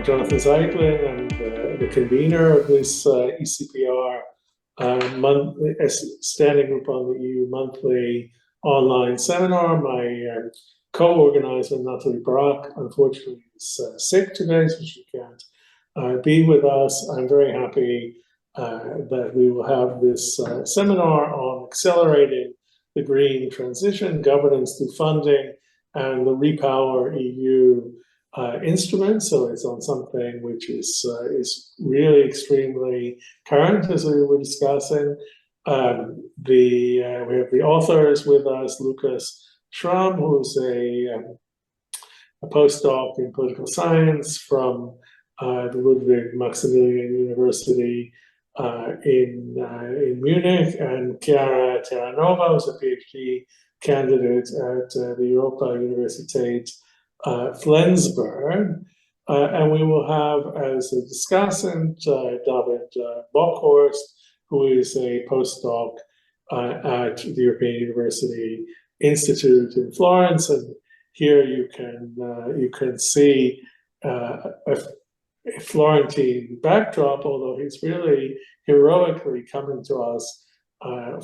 I'm Jonathan Zeitlin. I'm the convener of this ECPR standing group on the EU monthly online seminar. My co-organizer, Natalie Brock, unfortunately is sick today, so she can't be with us. I'm very happy that we will have this seminar on accelerating the green transition, governance through funding, and the RePowerEU instrument. So it's on something which is really extremely current, as we were discussing. We have the authors with us, Lucas Schramm, who's a postdoc in political science from the Ludwig-Maximilians-University in Munich, and Chiara Terranova, who's a PhD candidate at the Europa-University Flensburg. And we will have as a discussant David Bokhorst, who is a postdoc at the Europa-University Institute in Florence. And here you can see a Florentine backdrop, although he's really heroically coming to us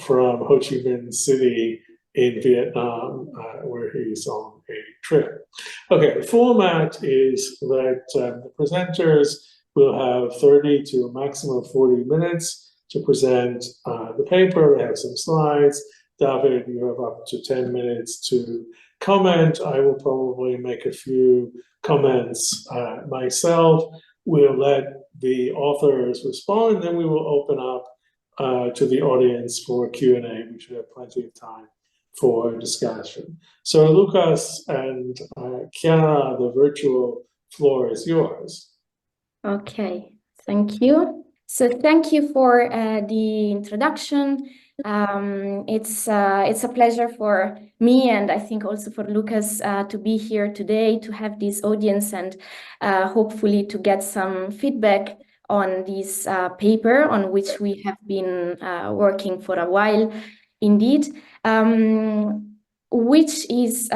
from Ho Chi Minh City in Vietnam, where he's on a trip. Okay, the format is that the presenters will have 30 to a maximum of 40 minutes to present the paper. We have some slides. David, you have up to 10 minutes to comment. I will probably make a few comments myself. We'll let the authors respond, then we will open up to the audience for Q&A. We should have plenty of time for discussion. So Lucas and Chiara, the virtual floor is yours. Okay, thank you. So thank you for the introduction. It's a pleasure for me, and I think also for Lucas, to be here today, to have this audience, and hopefully to get some feedback on this paper on which we have been working for a while, indeed, which is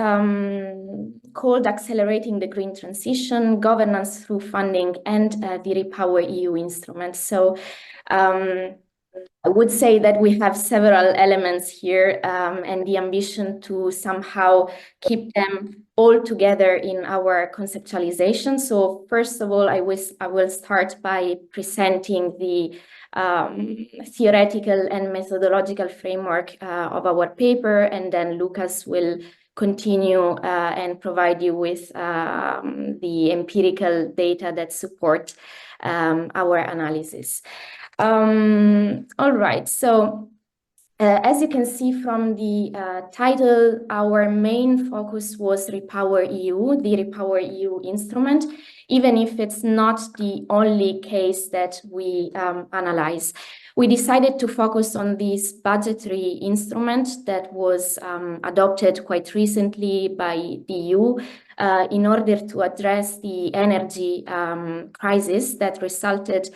called Accelerating the Green Transition, Governance Through Funding, and the RePowerEU instrument. So I would say that we have several elements here, and the ambition to somehow keep them all together in our conceptualization. So first of all, I will start by presenting the theoretical and methodological framework of our paper, and then Lucas will continue and provide you with the empirical data that support our analysis. All right, so as you can see from the title, our main focus was RePowerEU, the RePowerEU instrument, even if it's not the only case that we analyze. We decided to focus on this budgetary instrument that was adopted quite recently by the EU in order to address the energy crisis that resulted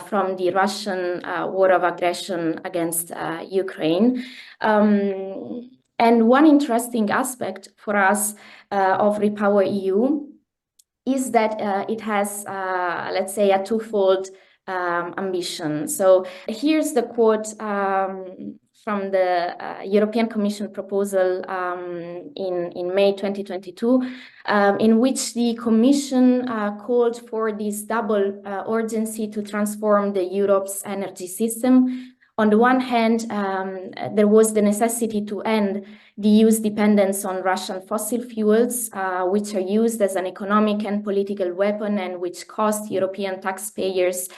from the Russian war of aggression against Ukraine. And one interesting aspect for us of RePowerEU is that it has, let's say, a twofold ambition. So here's the quote from the European Commission proposal in May 2022, in which the Commission called for this double urgency to transform the Europe's energy system. On the one hand, there was the necessity to end the EU's dependence on Russian fossil fuels, which are used as an economic and political weapon and which cost European taxpayers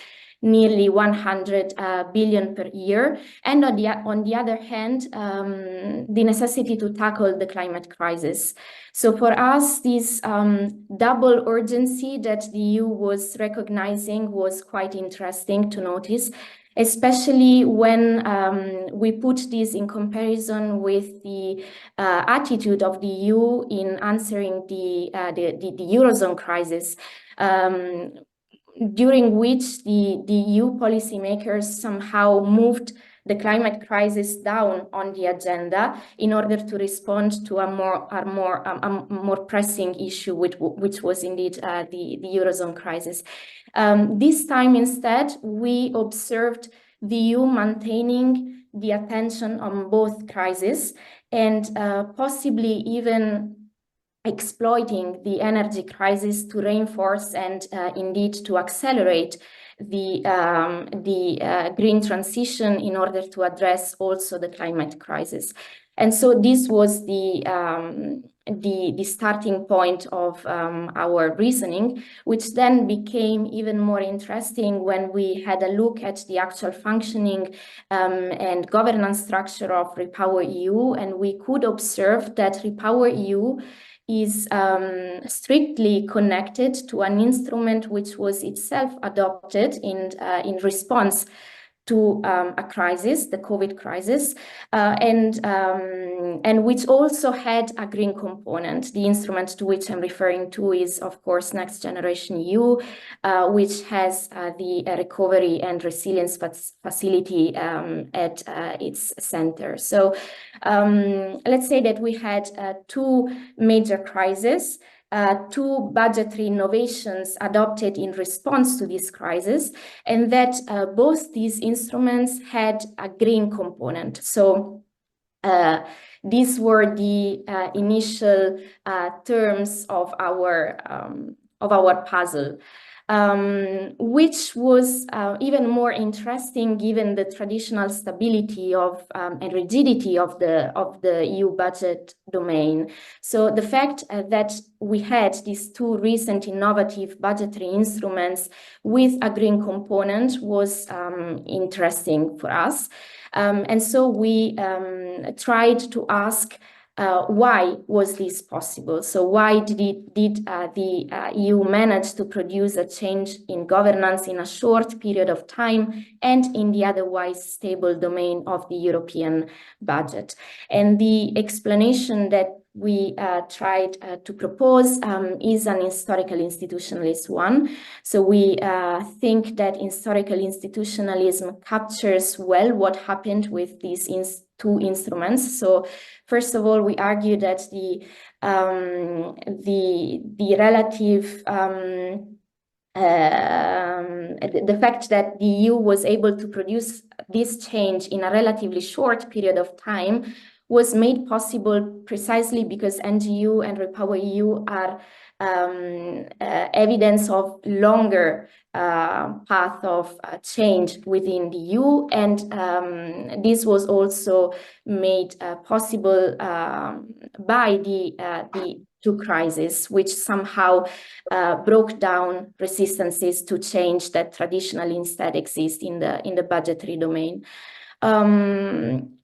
nearly 100 billion per year. And on the other hand, the necessity to tackle the climate crisis. So for us, this double urgency that the EU was recognizing was quite interesting to notice, especially when we put this in comparison with the attitude of the EU in answering the Eurozone crisis, during which the EU policymakers somehow moved the climate crisis down on the agenda in order to respond to a more pressing issue, which was indeed the Eurozone crisis. This time instead, we observed the EU maintaining the attention on both crises and possibly even exploiting the energy crisis to reinforce and indeed to accelerate the green transition in order to address also the climate crisis. And so this was the starting point of our reasoning, which then became even more interesting when we had a look at the actual functioning and governance structure of RePowerEU, and we could observe that RePowerEU is strictly connected to an instrument which was itself adopted in response to a crisis, the COVID crisis, and which also had a green component. The instrument to which I'm referring to is, of course, NextGenerationEU, which has the Recovery and Resilience Facility at its center. So let's say that we had two major crises, two budgetary innovations adopted in response to this crisis, and that both these instruments had a green component. So these were the initial terms of our puzzle. Which was even more interesting given the traditional stability of and rigidity of the EU budget domain. So the fact that we had these two recent innovative budgetary instruments with a green component was interesting for us. And so we tried to ask why was this possible? So why did the EU manage to produce a change in governance in a short period of time and in the otherwise stable domain of the European budget? And the explanation that we tried to propose is an historical institutionalist one. So we think that historical institutionalism captures well what happened with these two instruments. So first of all, we argue that the relative the fact that the EU was able to produce this change in a relatively short period of time was made possible precisely because NGU and RePowerEU are evidence of longer path of change within the EU, and this was also made possible by the two crises, which somehow broke down resistances to change that traditionally instead exist in the budgetary domain.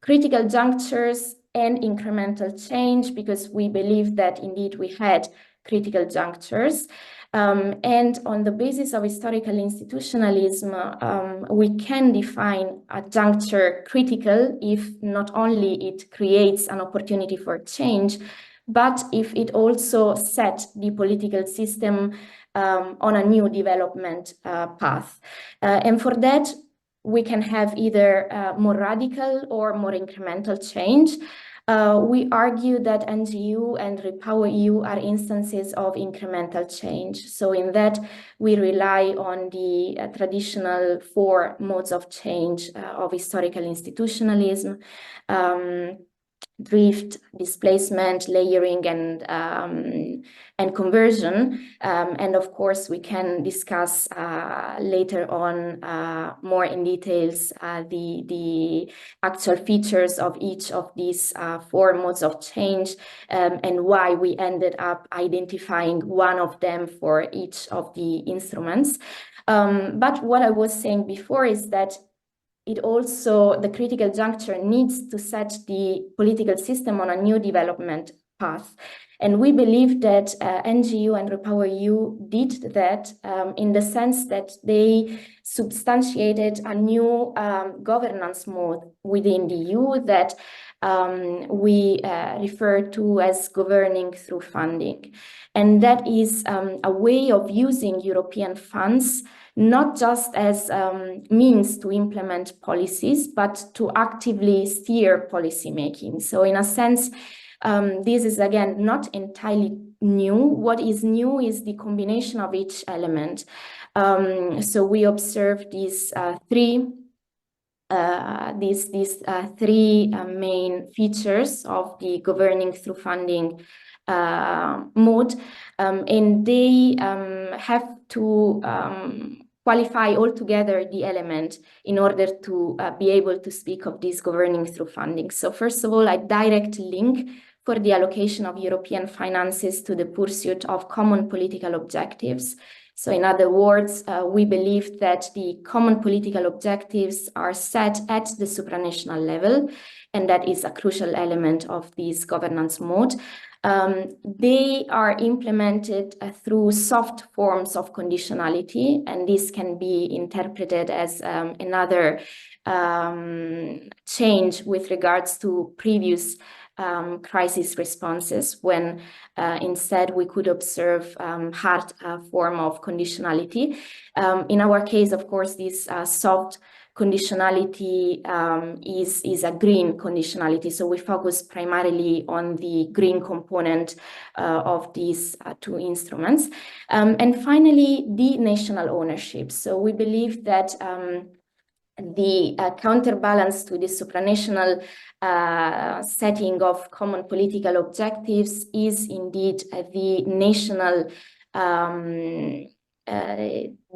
Critical junctures and incremental change, because we believe that indeed we had critical junctures. And on the basis of historical institutionalism, we can define a juncture critical if not only it creates an opportunity for change, but if it also set the political system on a new development path. And for that, we can have either more radical or more incremental change. We argue that NGU and RePowerEU are instances of incremental change. So in that, we rely on the traditional four modes of change of historical institutionalism, drift, displacement, layering, and conversion. And of course, we can discuss later on more in details the actual features of each of these four modes of change and why we ended up identifying one of them for each of the instruments. But what I was saying before is that it also, the critical juncture needs to set the political system on a new development path. And we believe that NGU and RePowerEU did that in the sense that they substantiated a new governance mode within the EU that we refer to as governing through funding. And that is a way of using European funds not just as means to implement policies, but to actively steer policy making. So in a sense, this is again not entirely new. What is new is the combination of each element. So we observe these three main features of the governing through funding mode, and they have to qualify altogether the element in order to be able to speak of this governing through funding. So first of all, a direct link for the allocation of European finances to the pursuit of common political objectives. So in other words, we believe that the common political objectives are set at the supranational level, and that is a crucial element of this governance mode. They are implemented through soft forms of conditionality, and this can be interpreted as another change with regards to previous crisis responses, when instead we could observe hard form of conditionality. In our case, of course, this soft conditionality is a green conditionality. So we focus primarily on the green component of these two instruments. And finally, the national ownership. So we believe that the counterbalance to the supranational setting of common political objectives is indeed the national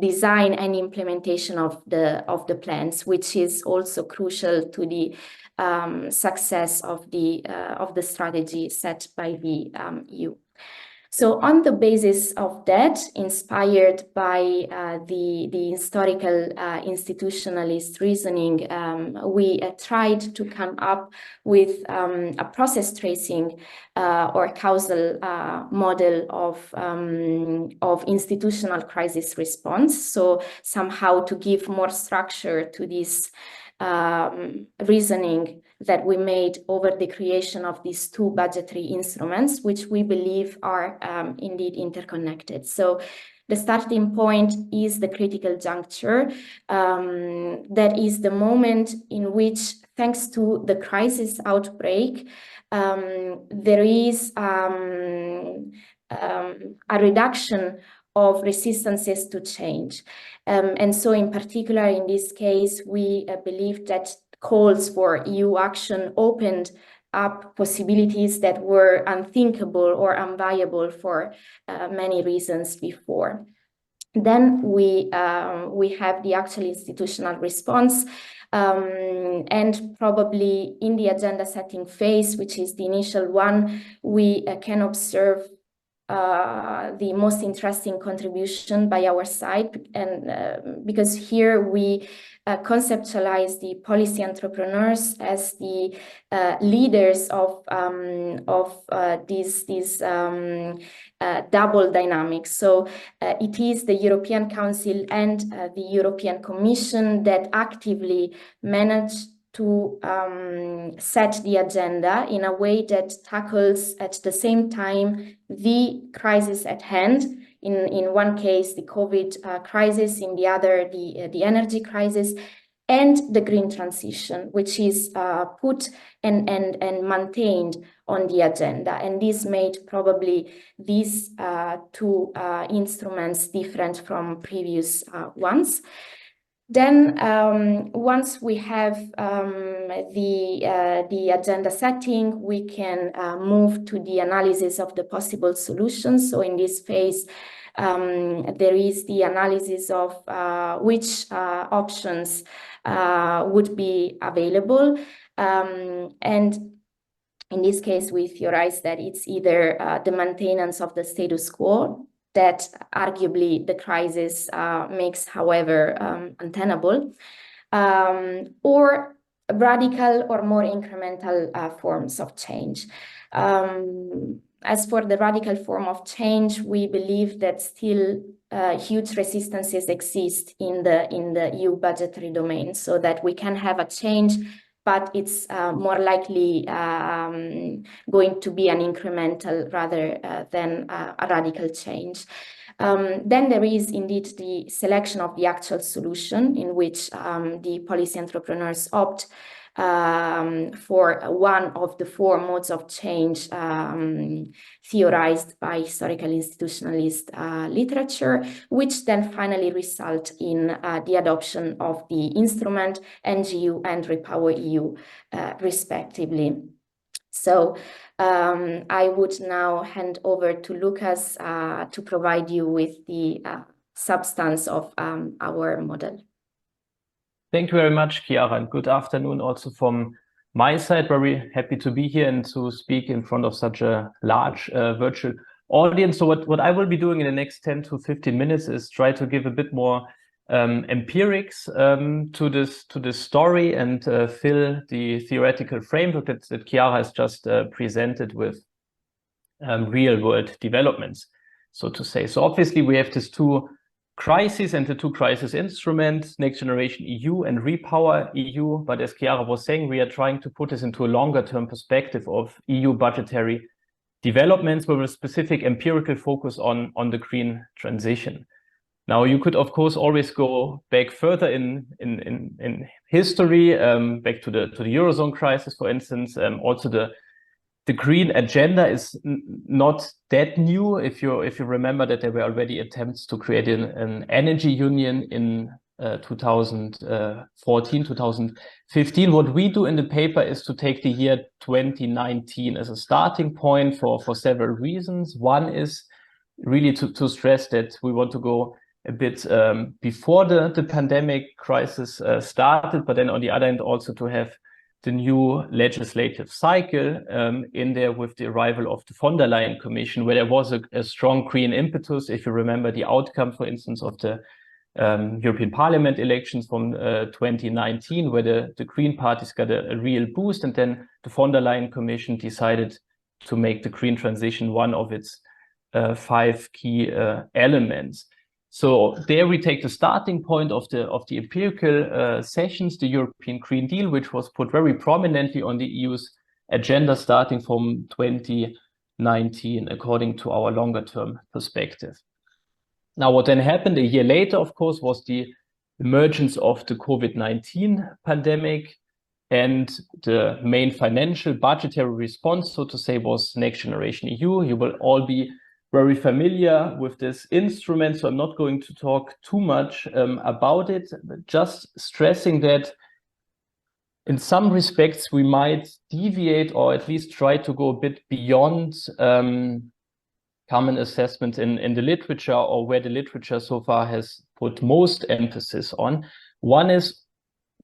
design and implementation of the plans, which is also crucial to the success of the strategy set by the EU. So on the basis of that, inspired by the historical institutionalist reasoning, we tried to come up with a process tracing or causal model of institutional crisis response. So somehow to give more structure to this reasoning that we made over the creation of these two budgetary instruments, which we believe are indeed interconnected. So the starting point is the critical juncture. That is the moment in which, thanks to the crisis outbreak, there is a reduction of resistances to change. And so in particular, in this case, we believe that calls for EU action opened up possibilities that were unthinkable or unviable for many reasons before. Then we have the actual institutional response, and probably in the agenda setting phase, which is the initial one, we can observe the most interesting contribution by our side, and because here we conceptualize the policy entrepreneurs as the leaders of these double dynamics. So it is the European Council and the European Commission that actively manage to set the agenda in a way that tackles at the same time the crisis at hand. In one case, the COVID crisis, in the other, the energy crisis, and the green transition, which is put and maintained on the agenda. And this made probably these two instruments different from previous ones. Then once we have the agenda setting, we can move to the analysis of the possible solutions. So in this phase, there is the analysis of which options would be available. And in this case, we theorize that it's either the maintenance of the status quo, that arguably the crisis makes, however, untenable, or radical or more incremental forms of change. As for the radical form of change, we believe that still huge resistances exist in the EU budgetary domain, so that we can have a change, but it's more likely going to be an incremental rather than a radical change. Then there is indeed the selection of the actual solution, in which the policy entrepreneurs opt for one of the four modes of change theorized by historical institutionalist literature, which then finally result in the adoption of the instrument, NGU and RePowerEU, respectively. So I would now hand over to Lucas to provide you with the substance of our model. Thank you very much, Chiara, and good afternoon also from my side. Very happy to be here and to speak in front of such a large virtual audience. So what I will be doing in the next 10 to 15 minutes is try to give a bit more empirics to this story and fill the theoretical framework that Chiara has just presented with real-world developments, so to say. So obviously we have these two crises and the two crisis instruments, NextGenerationEU and RePowerEU. But as Chiara was saying, we are trying to put this into a longer-term perspective of EU budgetary developments with a specific empirical focus on the green transition. Now, you could, of course, always go back further in history, back to the Eurozone crisis, for instance. Also, the green agenda is not that new. If you remember that there were already attempts to create an energy union in 2014, 2015. What we do in the paper is to take the year 2019 as a starting point for several reasons. One is really to stress that we want to go a bit before the pandemic crisis started, but then on the other hand also to have the new legislative cycle in there with the arrival of the von der Leyen Commission, where there was a strong green impetus. If you remember the outcome, for instance, of the European Parliament elections from 2019, where the Green parties got a real boost, and then the von der Leyen Commission decided to make the green transition one of its 5 key elements. So there we take the starting point of the empirical sessions, the European Green Deal, which was put very prominently on the EU's agenda starting from 2019, according to our longer-term perspective. Now, what then happened a year later, of course, was the emergence of the COVID-19 pandemic, and the main financial budgetary response, so to say, was NextGenerationEU. You will all be very familiar with this instrument, so I'm not going to talk too much about it, but just stressing that in some respects we might deviate or at least try to go a bit beyond common assessments in the literature, or where the literature so far has put most emphasis on. One is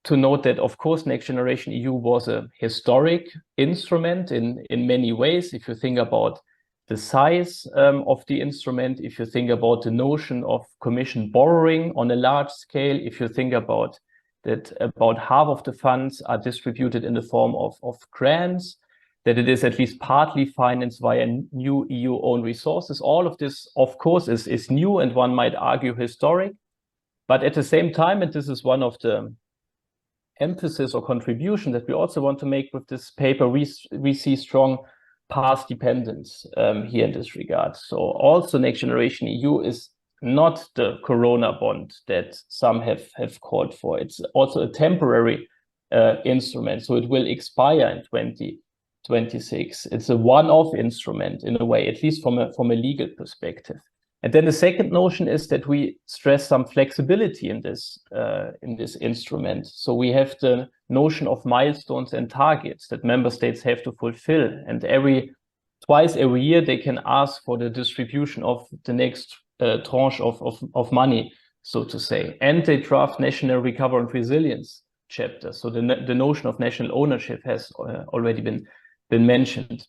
to note that, of course, NextGenerationEU was a historic instrument in many ways. If you think about the size of the instrument, if you think about the notion of Commission borrowing on a large scale, if you think about that about half of the funds are distributed in the form of grants, that it is at least partly financed via new EU own resources. All of this, of course, is new and one might argue historic. But at the same time, and this is one of the emphasis or contribution that we also want to make with this paper, we see strong past dependence here in this regard. So also NextGenerationEU is not the Corona bond that some have called for. It's also a temporary instrument, so it will expire in 2026. It's a one-off instrument in a way, at least from a legal perspective. And then the second notion is that we stress some flexibility in this instrument. So we have the notion of milestones and targets that member states have to fulfill, and twice every year they can ask for the distribution of the next tranche of money, so to say. And they draft national recovery and resilience chapters. So the notion of national ownership has already been mentioned.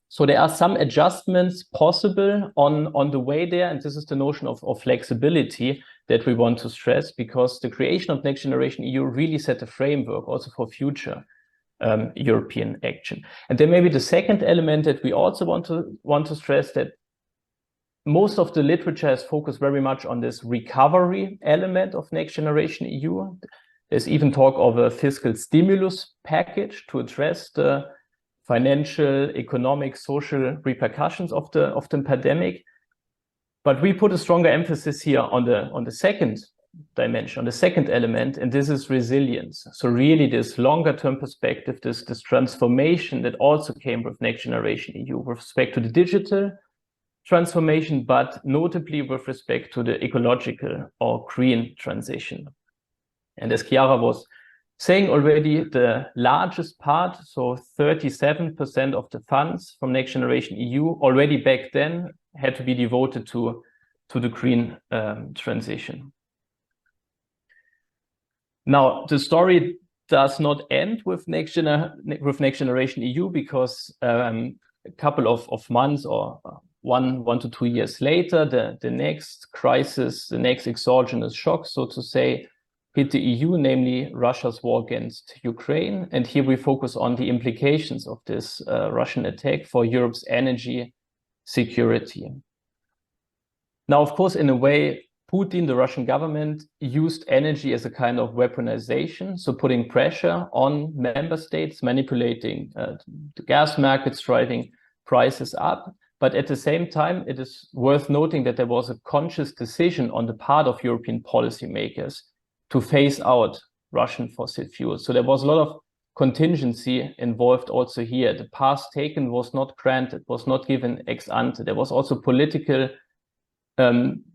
So there are some adjustments possible on the way there, and this is the notion of flexibility that we want to stress, because the creation of NextGenerationEU really set a framework also for future European action. And then maybe the second element that we also want to stress, that most of the literature has focused very much on this recovery element of NextGenerationEU. There's even talk of a fiscal stimulus package to address the financial, economic, social repercussions of the pandemic. But we put a stronger emphasis here on the second dimension, on the second element, and this is resilience. So really this longer term perspective, this transformation that also came with Next Generation EU with respect to the digital transformation, but notably with respect to the ecological or green transition. And as Chiara was saying already, the largest part, so 37% of the funds from Next Generation EU already back then had to be devoted to the green transition. Now, the story does not end with Next Generation EU, because a couple of months or one to 2 years later, the next crisis, the next exogenous shock, so to say, hit the EU, namely Russia's war against Ukraine. And here we focus on the implications of this Russian attack for Europe's energy security. Now, of course, in a way, Putin, the Russian government, used energy as a kind of weaponization, so putting pressure on member states, manipulating the gas markets, driving prices up. But at the same time, it is worth noting that there was a conscious decision on the part of European policymakers to phase out Russian fossil fuels. So there was a lot of contingency involved also here. The path taken was not granted, was not given ex ante. There was also political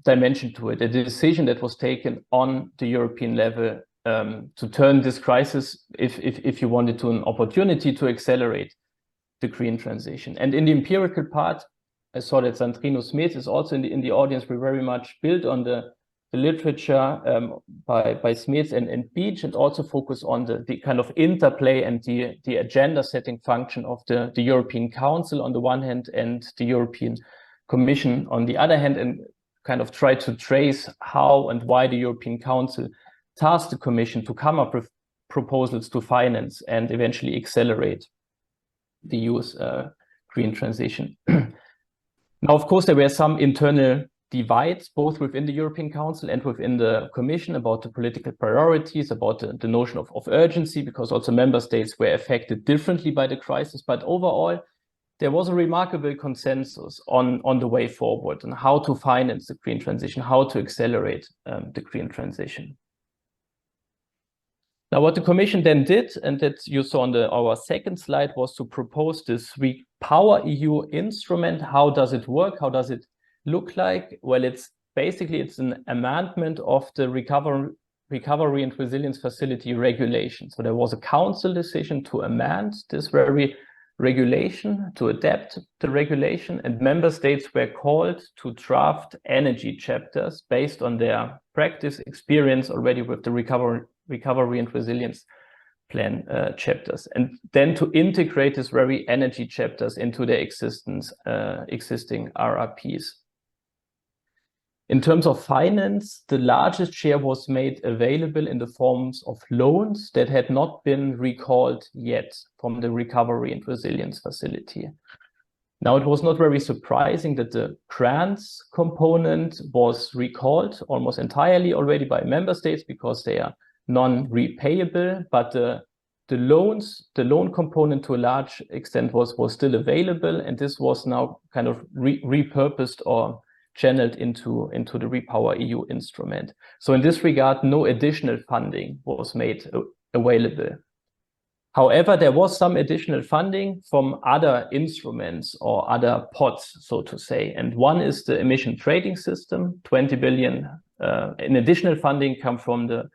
dimension to it, a decision that was taken on the European level to turn this crisis, if you wanted to, an opportunity to accelerate the green transition. And in the empirical part, I saw that Sandrino Smith is also in the audience. We very much built on the literature by Smith and Beach, and also focus on the kind of interplay and the agenda setting function of the European Council on the one hand and the European Commission on the other hand, and kind of try to trace how and why the European Council tasked the Commission to come up with proposals to finance and eventually accelerate the EU's green transition. Now, of course, there were some internal divides, both within the European Council and within the Commission, about the political priorities, about the notion of urgency, because also member states were affected differently by the crisis. But overall, there was a remarkable consensus on the way forward and how to finance the green transition, how to accelerate the green transition. Now, what the Commission then did, and that you saw on our second slide, was to propose this RePowerEU instrument. How does it work? How does it look like? Well, it's an amendment of the Recovery and Resilience Facility regulation. So there was a council decision to amend this very regulation, to adapt the regulation, and member states were called to draft energy chapters based on their practice experience already with the recovery and resilience plan chapters, and then to integrate these very energy chapters into their existing RRPs. In terms of finance, the largest share was made available in the forms of loans that had not been recalled yet from the Recovery and Resilience Facility. Now, it was not very surprising that the grants component was recalled almost entirely already by member states because they are non-repayable, but the loan component to a large extent was still available, and this was now kind of repurposed or channeled into the RePowerEU instrument. So in this regard, no additional funding was made available. However, there was some additional funding from other instruments or other pots, so to say. And one is the emission trading system. 20 billion in additional funding come from the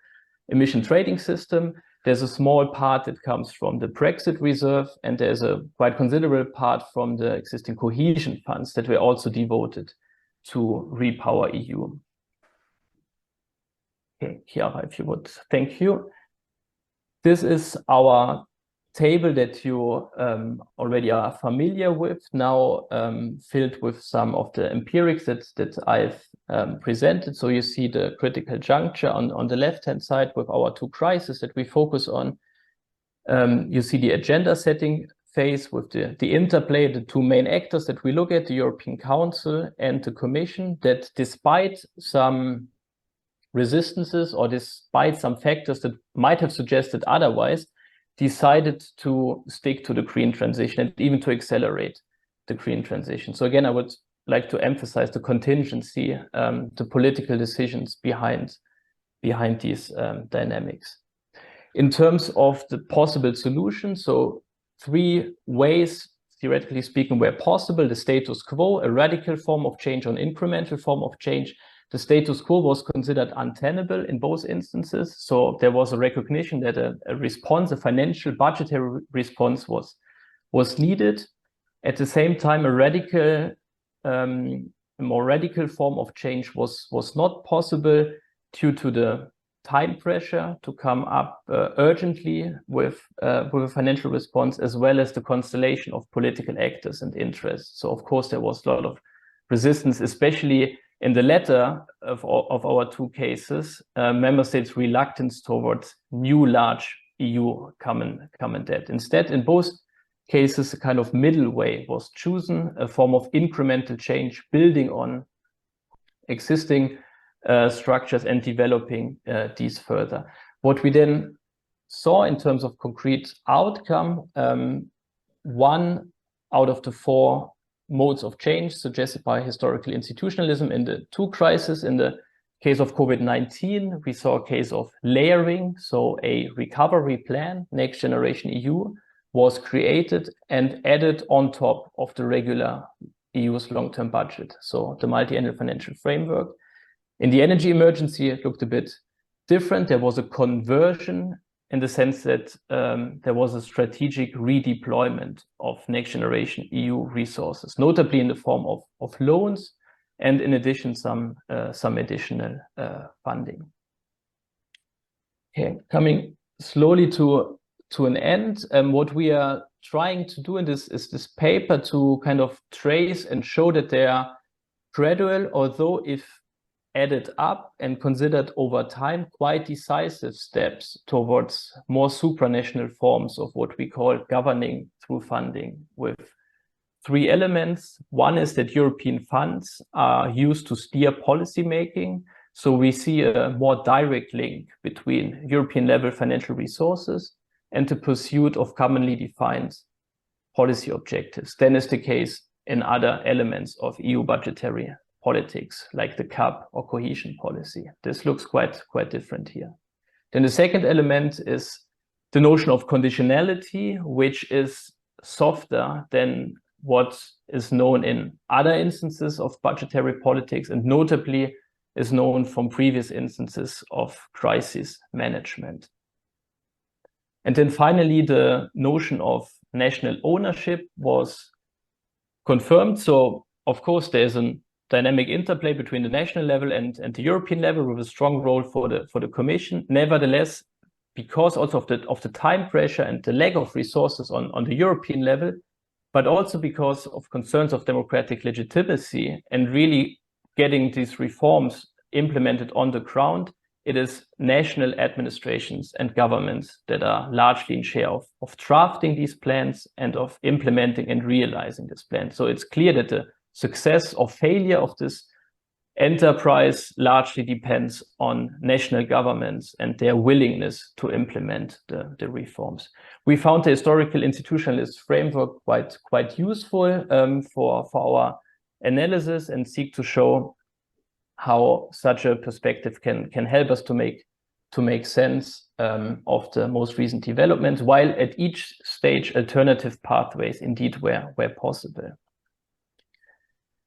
emission trading system. There's a small part that comes from the Brexit reserve, and there's a quite considerable part from the existing cohesion funds that were also devoted to RePowerEU. Okay, Chiara, if you would, thank you. This is our table that you already are familiar with, now filled with some of the empirics that I've presented. So you see the critical juncture on the left-hand side with our two crises that we focus on. You see the agenda setting phase with the interplay, the two main actors that we look at, the European Council and the Commission, that despite some resistances or despite some factors that might have suggested otherwise, decided to stick to the green transition and even to accelerate the green transition. So again, I would like to emphasize the contingency, the political decisions behind these dynamics. In terms of the possible solutions, so 3 ways, theoretically speaking, were possible: the status quo, a radical form of change, or an incremental form of change. The status quo was considered untenable in both instances, so there was a recognition that a response, a financial budgetary response was needed. At the same time, a more radical form of change was not possible due to the time pressure to come up urgently with a financial response, as well as the constellation of political actors and interests. So of course there was a lot of resistance, especially in the latter of our 2 cases, member states' reluctance towards new large EU common debt. Instead, in both cases, a kind of middle way was chosen, a form of incremental change, building on existing structures and developing these further. What we then saw in terms of concrete outcome, 1 out of the 4 modes of change suggested by historical institutionalism in the 2 crises. In the case of COVID-19, we saw a case of layering, so a recovery plan, NextGenerationEU, was created and added on top of the regular EU's long-term budget, so the multi-annual financial framework. In the energy emergency, it looked a bit different. There was a conversion in the sense that there was a strategic redeployment of NextGenerationEU resources, notably in the form of loans, and in addition, some additional funding. Okay, coming slowly to an end, what we are trying to do in this paper to kind of trace and show that they are gradual, although if added up and considered over time, quite decisive steps towards more supranational forms of what we call governing through funding, with 3 elements. 1 is that European funds are used to steer policy making. So we see a more direct link between European level financial resources and the pursuit of commonly defined policy objectives than is the case in other elements of EU budgetary politics, like the CAP or cohesion policy. This looks quite different here. Then the second element is the notion of conditionality, which is softer than what is known in other instances of budgetary politics, and notably is known from previous instances of crisis management. And then finally, the notion of national ownership was confirmed. So of course, there's a dynamic interplay between the national level and the European level, with a strong role for the Commission. Nevertheless, because also of the time pressure and the lack of resources on the European level, but also because of concerns of democratic legitimacy and really getting these reforms implemented on the ground, it is national administrations and governments that are largely in share of drafting these plans and of implementing and realizing this plan. So it's clear that the success or failure of this enterprise largely depends on national governments and their willingness to implement the reforms. We found the historical institutionalist framework quite useful for our analysis, and seek to show how such a perspective can help us to make sense of the most recent developments, while at each stage alternative pathways indeed were possible.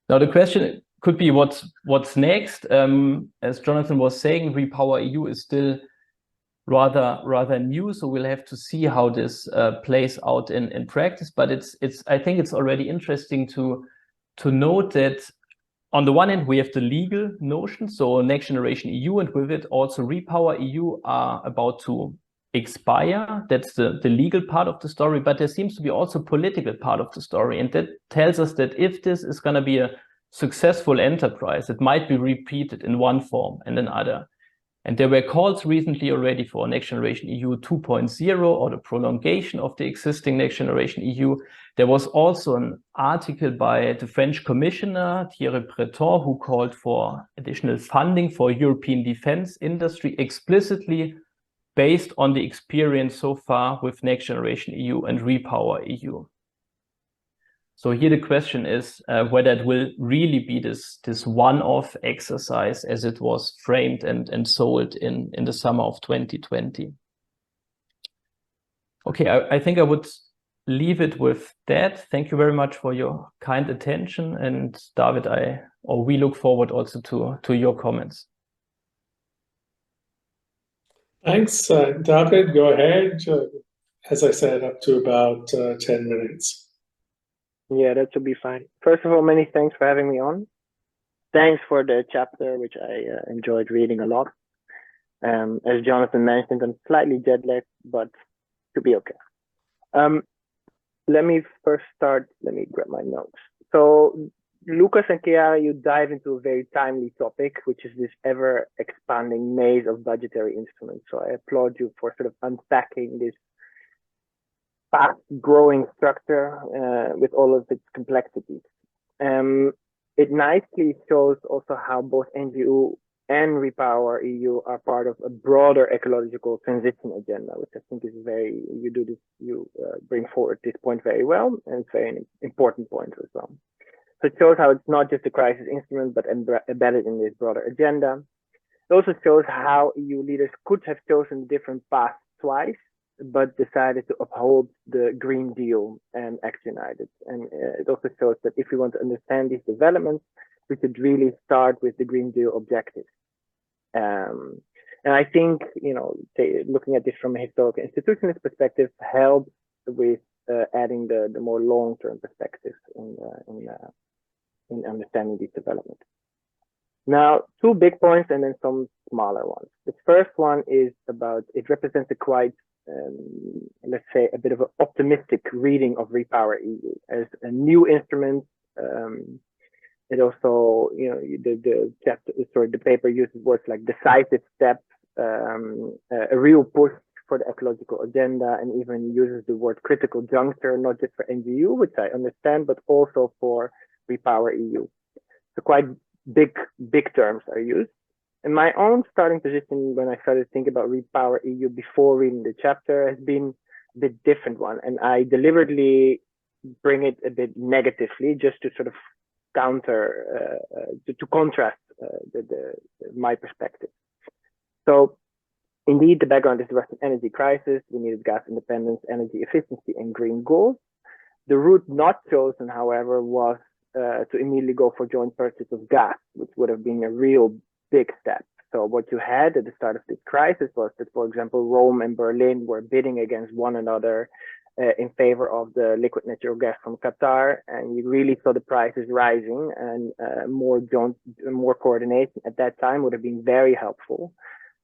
Now the question could be what's next. As Jonathan was saying, RePowerEU is still rather new, so we'll have to see how this plays out in practice. But I think it's already interesting to note that on the one hand we have the legal notion, so NextGenerationEU, and with it also RePowerEU are about to expire. That's the legal part of the story, but there seems to be also a political part of the story, and that tells us that if this is going to be a successful enterprise, it might be repeated in one form and another. And there were calls recently already for NextGenerationEU 2.0 or the prolongation of the existing NextGenerationEU. There was also an article by the French commissioner, Thierry Breton, who called for additional funding for European defense industry, explicitly based on the experience so far with NextGenerationEU and RePowerEU. So here the question is whether it will really be this one-off exercise as it was framed and sold in the summer of 2020. Okay, I think I would leave it with that. Thank you very much for your kind attention. And David, we look forward also to your comments. Thanks, David. Go ahead. As I said, up to about 10 minutes. Yeah, that should be fine. First of all, many thanks for having me on. Thanks for the chapter, which I enjoyed reading a lot. As Jonathan mentioned, I'm slightly jet lagged, but to be okay. Let me first start. Let me grab my notes. So Lucas and Chiara, you dive into a very timely topic, which is this ever expanding maze of budgetary instruments. So I applaud you for sort of unpacking this fast growing structure with all of its complexities. It nicely shows also how both NGO and RePowerEU are part of a broader ecological transition agenda, which I think is you bring forward this point very well, and it's very important point as well. So it shows how it's not just a crisis instrument, but embedded in this broader agenda. It also shows how EU leaders could have chosen different paths twice, but decided to uphold the Green Deal and Act United. And it also shows that if we want to understand these developments, we should really start with the Green Deal objectives. And I think, looking at this from a historical institutionalist perspective helps with adding the more long-term perspectives in understanding these developments. Now, two big points and then some smaller ones. The first one is about, it represents a quite let's say, a bit of an optimistic reading of RePowerEU as a new instrument. It also, the paper uses words like decisive step, a real push for the ecological agenda, and even uses the word critical juncture, not just for NGO, which I understand, but also for RePowerEU. So quite big terms are used. And my own starting position when I started thinking about RePowerEU before reading the chapter has been a bit different one. And I deliberately bring it a bit negatively just to sort of counter, to contrast my perspective. So indeed, the background is the Russian energy crisis. We needed gas independence, energy efficiency, and green goals. The route not chosen, however, was to immediately go for joint purchase of gas, which would have been a real big step. So what you had at the start of this crisis was that, for example, Rome and Berlin were bidding against one another in favor of the liquid natural gas from Qatar, and you really saw the prices rising, and more coordination at that time would have been very helpful.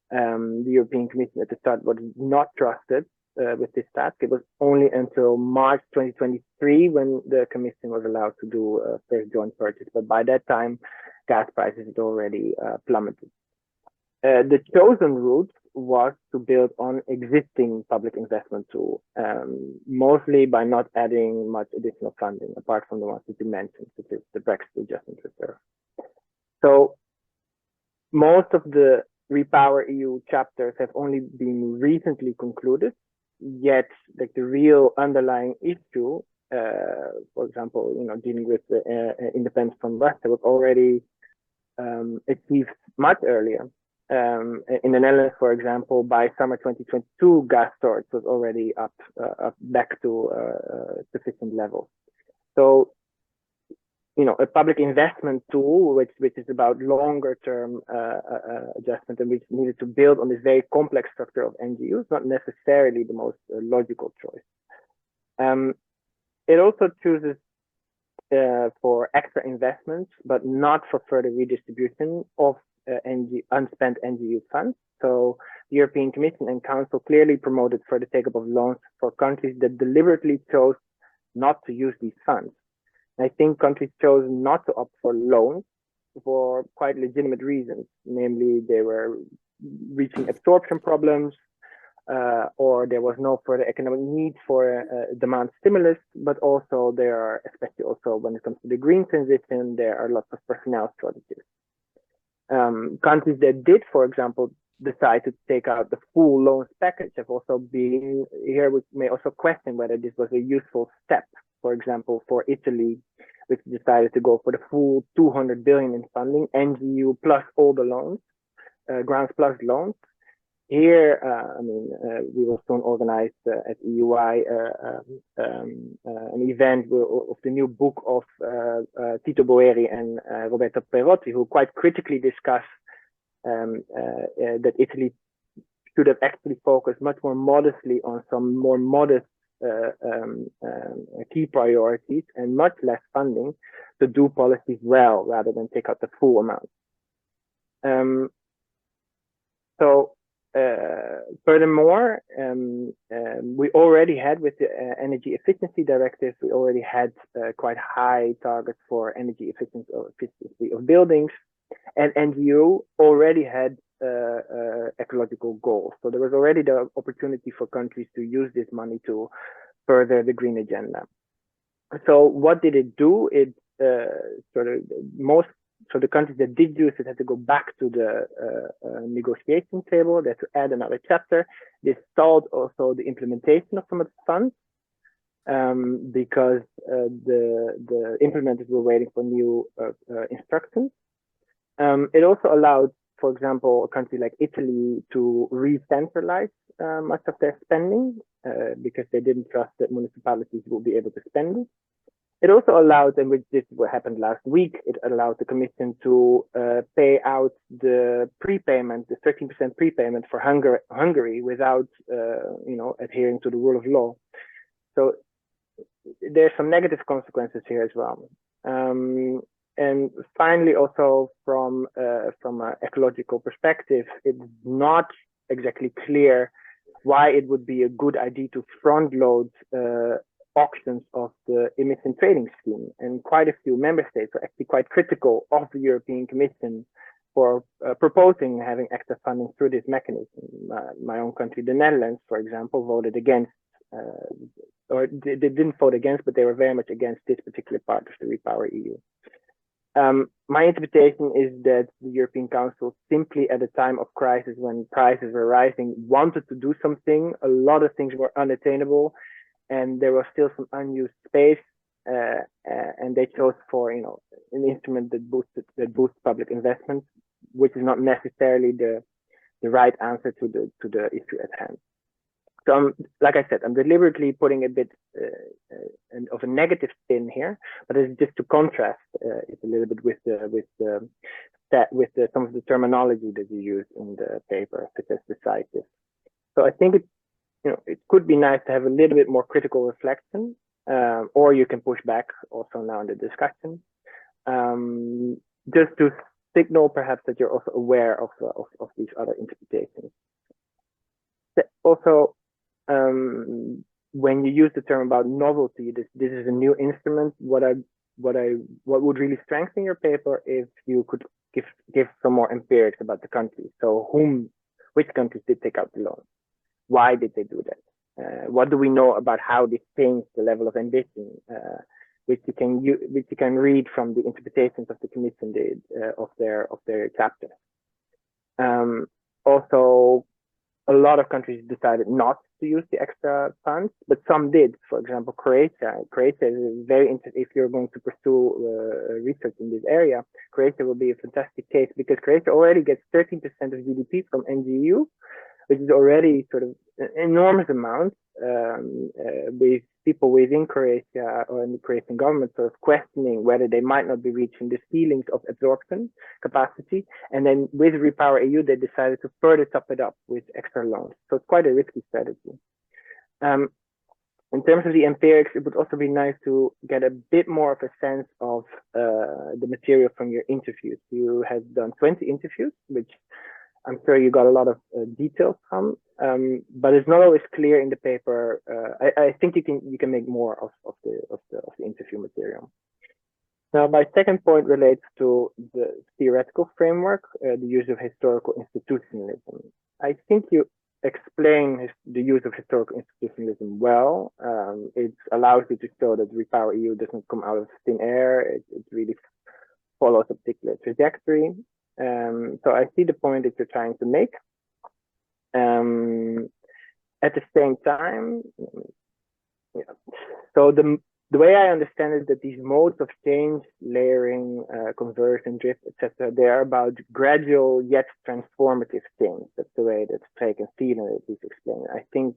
The European Commission at the start was not trusted with this task. It was only until March 2023 when the Commission was allowed to do a first joint purchase, but by that time, gas prices had already plummeted. The chosen route was to build on existing public investment tool, mostly by not adding much additional funding, apart from the ones that you mentioned, such as the Brexit Adjustment Reserve. So most of the RePowerEU chapters have only been recently concluded, yet like the real underlying issue, for example, dealing with independence from Russia was already achieved much earlier. In the Netherlands, for example, by summer 2022, gas storage was already up back to sufficient levels. So, a public investment tool, which is about longer term adjustment, and which needed to build on this very complex structure of NGOs, not necessarily the most logical choice. It also chooses for extra investments, but not for further redistribution of unspent NGO funds. So the European Commission and Council clearly promoted further take-up of loans for countries that deliberately chose not to use these funds. I think countries chose not to opt for loans for quite legitimate reasons, namely they were reaching absorption problems, or there was no further economic need for demand stimulus, but also there are, especially also when it comes to the green transition, there are lots of personnel shortages. Countries that did, for example, decide to take out the full loans package have also been here. We may also question whether this was a useful step for example, for Italy, which decided to go for the full 200 billion in funding, NGU plus all the loans, grants plus loans. Here, we will soon organize at EUI an event of the new book of Tito Boeri and Roberto Perotti, who quite critically discuss that Italy should have actually focused much more modestly on some more modest key priorities and much less funding to do policies well rather than take out the full amount. Furthermore, we already had with the energy efficiency directive, we already had quite high targets for energy efficiency of buildings, and NGO already had ecological goals. So there was already the opportunity for countries to use this money to further the green agenda. So what did it do? It so the countries that did use it had to go back to the negotiation table. They had to add another chapter. This stalled also the implementation of some of the funds because the implementers were waiting for new instructions. It also allowed, for example, a country like Italy to re-centralize much of their spending because they didn't trust that municipalities would be able to spend it. It also allowed, and which this what happened last week, it allowed the Commission to pay out the prepayment, the 13% prepayment for Hungary without, adhering to the rule of law. So there's some negative consequences here as well. And finally, also from an ecological perspective, it's not exactly clear why it would be a good idea to front load auctions of the emission trading scheme. And quite a few member states are actually quite critical of the European Commission for proposing having extra funding through this mechanism. My own country, the Netherlands, for example, voted against, or they didn't vote against, but they were very much against this particular part of the RePowerEU. My interpretation is that the European Council simply at a time of crisis when prices were rising wanted to do something. A lot of things were unattainable and there was still some unused space, and they chose for an instrument that boosts public investment, which is not necessarily the right answer to the issue at hand. So like I said, I'm deliberately putting a bit of a negative spin here, but it's just to contrast it a little bit with some of the terminology that you use in the paper, such as decisive. So I think it could be nice to have a little bit more critical reflection, or you can push back also now in the discussion, just to signal perhaps that you're also aware of these other interpretations. Also, when you use the term about novelty, this is a new instrument. What would really strengthen your paper if you could give some more empirics about the countries. So which countries did take out the loan? Why did they do that? What do we know about how this changed the level of ambition, which you can read from the interpretations of the Commission did of their chapter. Also, a lot of countries decided not to use the extra funds, but some did. For example, Croatia. Croatia is very interesting. If you're going to pursue research in this area, Croatia will be a fantastic case because Croatia already gets 13% of GDP from NGU, which is already sort of an enormous amount, with people within Croatia or in the Croatian government sort of questioning whether they might not be reaching the ceilings of absorption capacity. And then with RePowerEU, they decided to further top it up with extra loans. So it's quite a risky strategy. In terms of the empirics, it would also be nice to get a bit more of a sense of the material from your interviews. You have done 20 interviews, which I'm sure you got a lot of details from, but it's not always clear in the paper. I think you can make more of the interview material. Now, my second point relates to the theoretical framework, the use of historical institutionalism. I think you explain the use of historical institutionalism well. It allows you to show that RePowerEU doesn't come out of thin air. It really follows a particular trajectory. So I see the point that you're trying to make. At the same time, so the way I understand it, that these modes of change, layering, conversion, drift, etc., they are about gradual yet transformative change. That's the way that Freek and Steven is explaining. I think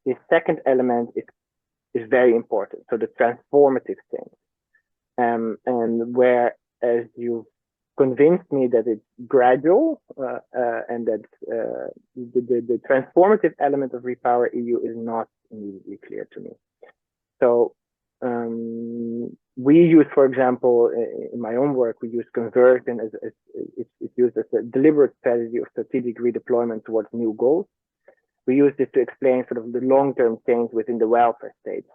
the second element is very important. So the transformative change, and whereas you've convinced me that it's gradual, and that the transformative element of RePowerEU is not immediately clear to me. So we use, for example, in my own work, we use conversion as it's used as a deliberate strategy of strategic redeployment towards new goals. We use this to explain sort of the long-term change within the welfare states,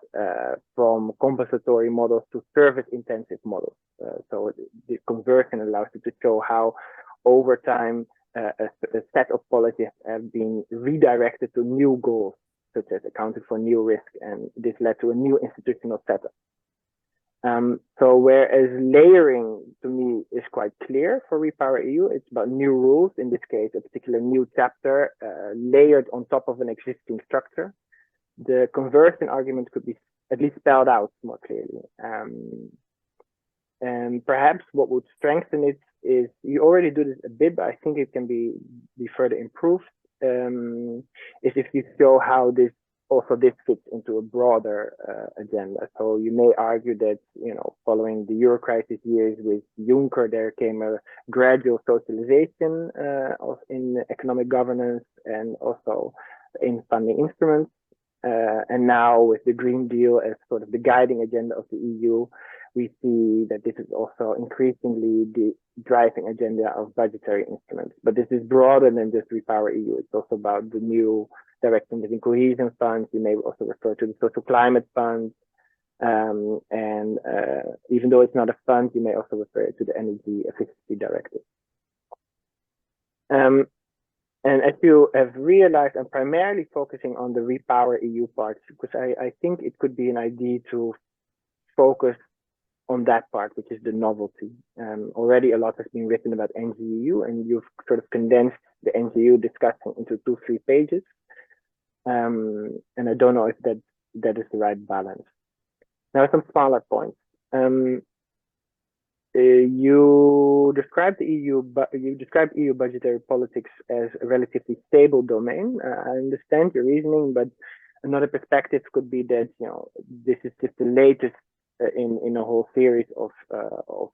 from compensatory models to service-intensive models. So the conversion allows you to show how, over time, a set of policies have been redirected to new goals, such as accounting for new risk, and this led to a new institutional setup. So whereas layering to me is quite clear for RePowerEU, it's about new rules, in this case, a particular new chapter layered on top of an existing structure. The conversion argument could be at least spelled out more clearly. And perhaps what would strengthen it is, you already do this a bit, but I think it can be further improved, is if you show how this fits into a broader agenda. So you may argue that, you know, following the Euro crisis years with Juncker, there came a gradual socialization in economic governance and also in funding instruments. And now with the Green Deal as sort of the guiding agenda of the EU, we see that this is also increasingly the driving agenda of budgetary instruments. But this is broader than just RePowerEU. It's also about the new direction within cohesion funds. You may also refer to the social climate fund. And even though it's not a fund, you may also refer to the energy efficiency directive. And as you have realized, I'm primarily focusing on the RePowerEU part, because I think it could be an idea to focus on that part, which is the novelty. Already a lot has been written about NGEU, and you've sort of condensed the NGEU discussion into 2-3 pages. And I don't know if that is the right balance. Now, some smaller points. You described EU budgetary politics as a relatively stable domain. I understand your reasoning, but another perspective could be that, you know, this is just the latest in a whole series of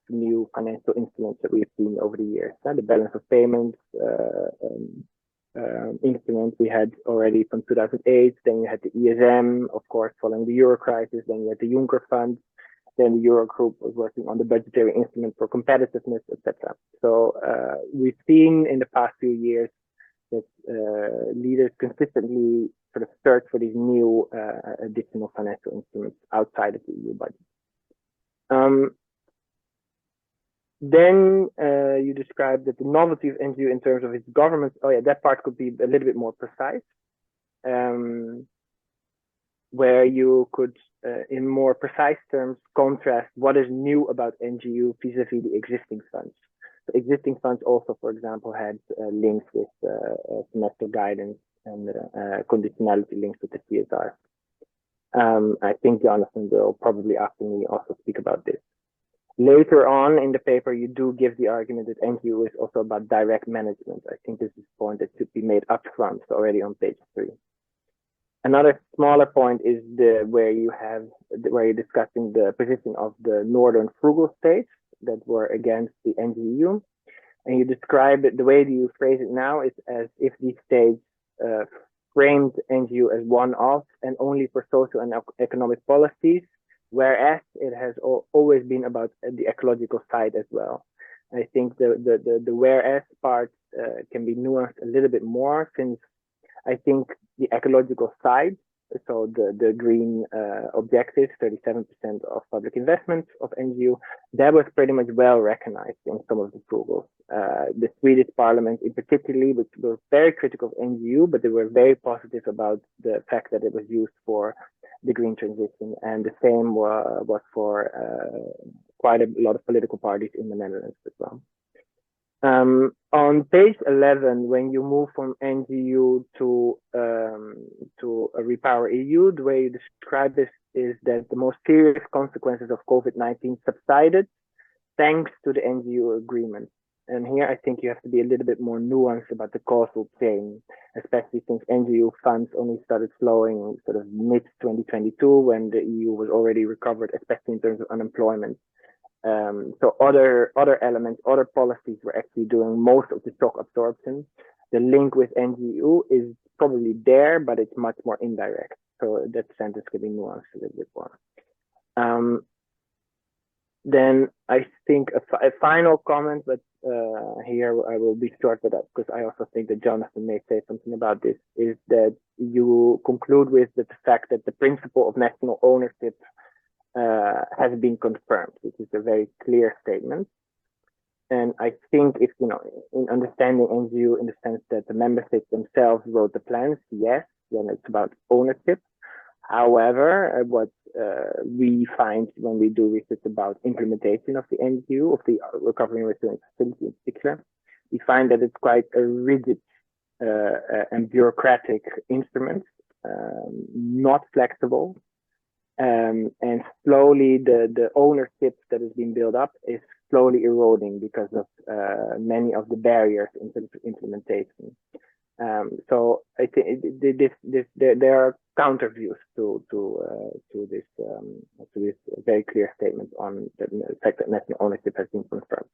new financial instruments that we've seen over the years. The balance of payments instrument we had already from 2008. Then you had the ESM, of course, following the Euro crisis. Then you had the Juncker Fund. Then the Eurogroup was working on the budgetary instrument for competitiveness, etc. So we've seen in the past few years that leaders consistently sort of search for these new additional financial instruments outside of the EU budget. Then you described that the novelty of NGO in terms of its government, that part could be a little bit more precise, where you could, in more precise terms, contrast what is new about NGO vis-a-vis the existing funds. So existing funds also, for example, had links with semester guidance and conditionality links with the CSR. I think Jonathan will probably after me also speak about this. Later on in the paper, you do give the argument that NGO is also about direct management. I think this is a point that should be made up front, so already on page 3. Another smaller point is where you're discussing the position of the northern frugal states that were against the NGEU, and you describe it, the way you phrase it now is as if these states framed NGEU as one-off and only for social and economic policies, whereas it has always been about the ecological side as well. I think the whereas part can be nuanced a little bit more, since I think the ecological side, so the green objectives, 37% of public investment of NGO, that was pretty much well recognized in some of the frugals. The Swedish parliament in particular, which were very critical of NGO, but they were very positive about the fact that it was used for the green transition. And the same was for quite a lot of political parties in the Netherlands as well. On page 11, when you move from NGU to a RePowerEU, the way you describe this is that the most serious consequences of COVID-19 subsided thanks to the NGO agreement. And here I think you have to be a little bit more nuanced about the causal chain, especially since NGO funds only started flowing sort of mid-2022 when the EU was already recovered, especially in terms of unemployment. So other elements, other policies were actually doing most of the shock absorption. The link with NGO is probably there, but it's much more indirect. So that sentence could be nuanced a little bit more. Then I think a final comment, but here I will be short with that because I also think that Jonathan may say something about this, is that you conclude with the fact that the principle of national ownership has been confirmed, which is a very clear statement. And I think if, you know, in understanding NGO in the sense that the member states themselves wrote the plans, yes, then it's about ownership. However, what we find when we do research about implementation of the NGO, of the Recovery and Resilience Facility in particular, we find that it's quite a rigid and bureaucratic instrument, not flexible. And slowly the ownership that has been built up is slowly eroding because of many of the barriers in terms of implementation. So I think there are counter views to this very clear statement on the fact that national ownership has been confirmed.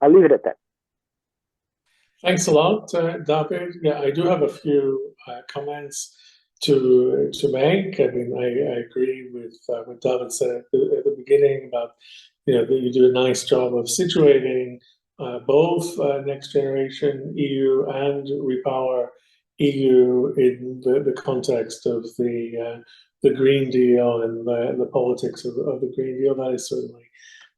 I'll leave it at that. Thanks a lot, David. Yeah, I do have a few comments to make. I mean, I agree with what David said at the beginning about, you know, that you do a nice job of situating both NextGenerationEU and RePowerEU in the context of the Green Deal and the politics of the Green Deal. That is certainly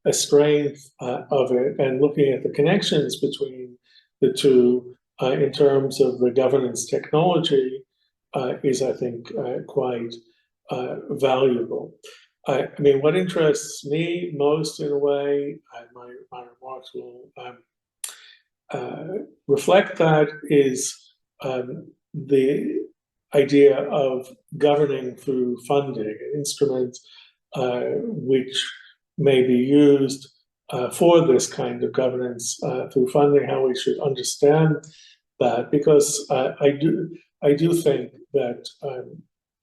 a strength of it. And looking at the connections between the two in terms of the governance technology is, I think, quite valuable. I mean, what interests me most, in a way, my remarks will reflect that, is the idea of governing through funding, an instrument which may be used for this kind of governance through funding, how we should understand that, because I do think that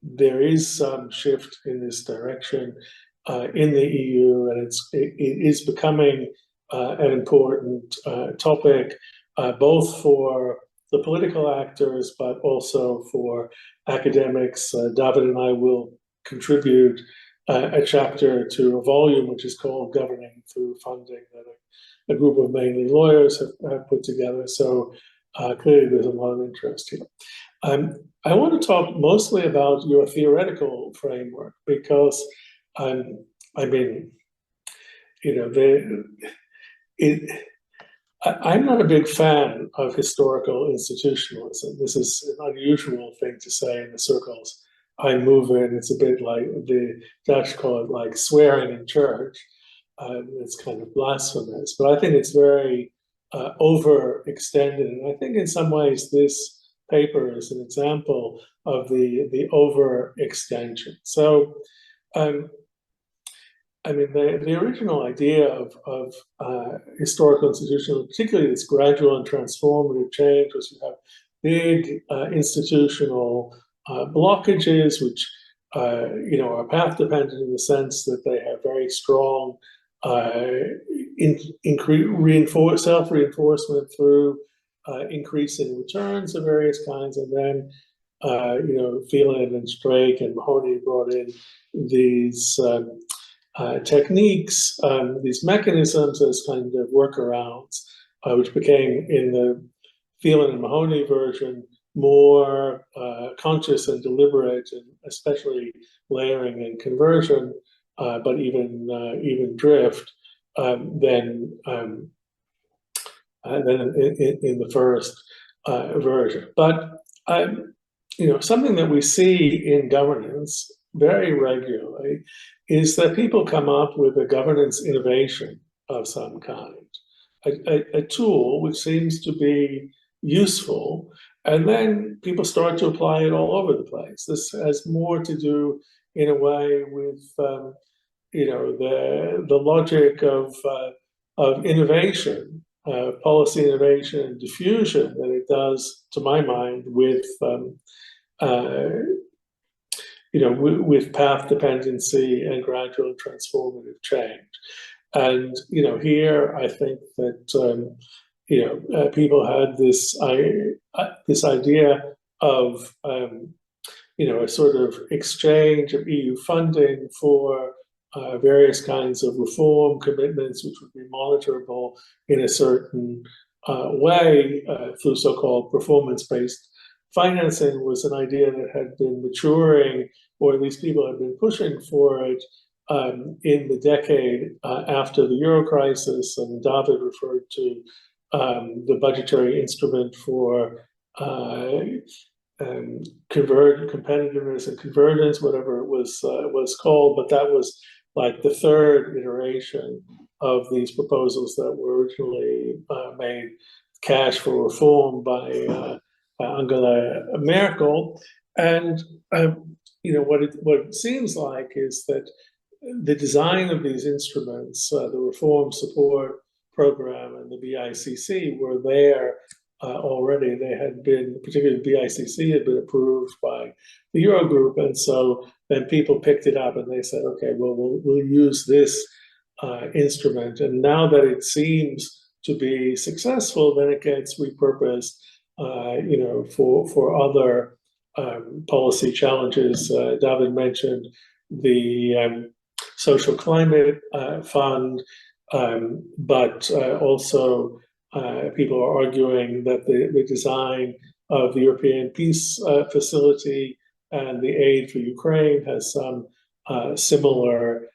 there is some shift in this direction in the EU, and it is becoming an important topic, both for the political actors, but also for academics. David and I will contribute a chapter to a volume which is called Governing Through Funding, that a group of mainly lawyers have put together. So clearly there's a lot of interest here. I want to talk mostly about your theoretical framework, because I mean, you know, I'm not a big fan of historical institutionalism. This is an unusual thing to say in the circles I move in. It's a bit like the Dutch call it like swearing in church. It's kind of blasphemous, but I think it's very overextended. And I think in some ways this paper is an example of the overextension. So, I mean, the original idea of historical institutions, particularly this gradual and transformative change, was you have big institutional blockages, which you know, are path dependent in the sense that they have very strong self-reinforcement through increasing returns of various kinds, and then you know, Phelan and Strake and Mahoney brought in these techniques, these mechanisms as kind of workarounds, which became, in the Phelan and Mahoney version, more conscious and deliberate, and especially layering and conversion, but even drift than in the first version. But you know, something that we see in governance very regularly is that people come up with a governance innovation of some kind, a tool which seems to be useful, and then people start to apply it all over the place. This has more to do in a way with you know, the logic of innovation, policy innovation and diffusion that it does, to my mind, with you know, with path dependency and gradual and transformative change. And you know, here I think that you know, people had this idea of you know, a sort of exchange of EU funding for various kinds of reform commitments, which would be monitorable in a certain way through so-called performance-based financing, was an idea that had been maturing, or at least people had been pushing for it in the decade after the Euro crisis. And David referred to the budgetary instrument for competitiveness and convergence, whatever it was called, but that was like the third iteration of these proposals that were originally made cash for reform by Angela Merkel. And you know, what it seems like is that the design of these instruments, the Reform Support Program and the BICC, were there already. They had been, particularly the BICC, had been approved by the Eurogroup, and so then people picked it up and they said, okay, well, we'll use this instrument. And now that it seems to be successful, then it gets repurposed, you know, for other policy challenges. David mentioned the Social Climate Fund, but also people are arguing that the design of the European Peace Facility and the aid for Ukraine has some similar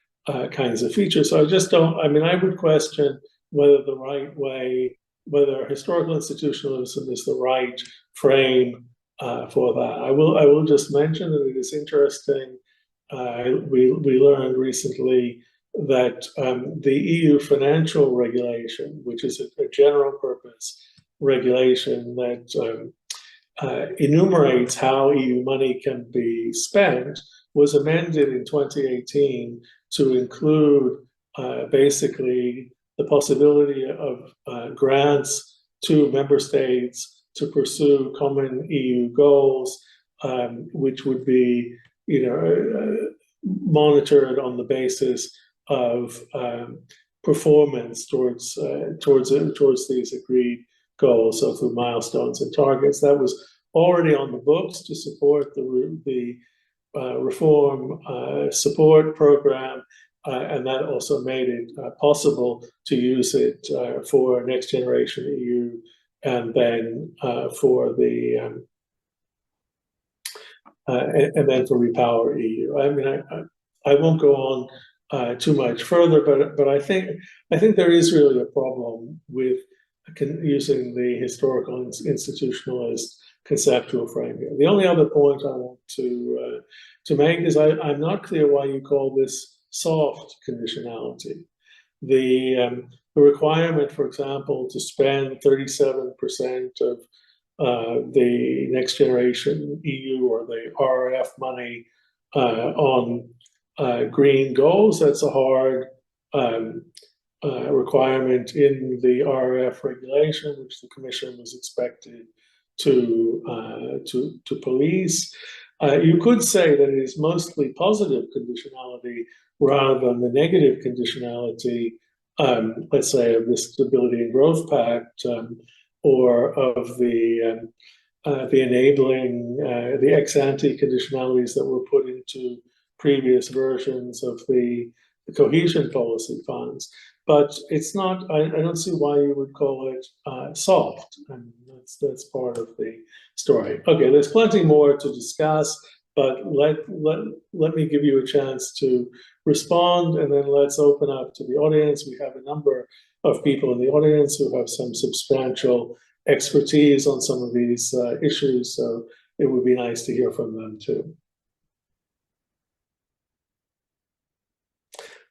kinds of features. So I just don't, I mean, I would question whether the right way, whether historical institutionalism is the right frame for that. I will just mention that it is interesting. We learned recently that the EU financial regulation, which is a general purpose regulation that enumerates how EU money can be spent, was amended in 2018 to include basically the possibility of grants to member states to pursue common EU goals, which would be, you know, monitored on the basis of performance towards these agreed goals, so through milestones and targets. That was already on the books to support the reform support program, and that also made it possible to use it for NextGenerationEU, and then for the and then for RePowerEU. I mean, I won't go on too much further, but I think there is really a problem with using the historical institutionalist conceptual frame here. The only other point I want to make is I'm not clear why you call this soft conditionality. The requirement, for example, to spend 37% of the NextGenerationEU or the RRF money on green goals, that's a hard requirement in the RRF regulation, which the Commission was expected to police. You could say that it is mostly positive conditionality rather than the negative conditionality, let's say, of the Stability and Growth Pact, or of the enabling, the ex-ante conditionalities that were put into previous versions of the cohesion policy funds. But it's not, I don't see why you would call it soft, and that's part of the story. Okay, there's plenty more to discuss, but let me give you a chance to respond, and then let's open up to the audience. We have a number of people in the audience who have some substantial expertise on some of these issues, so it would be nice to hear from them too.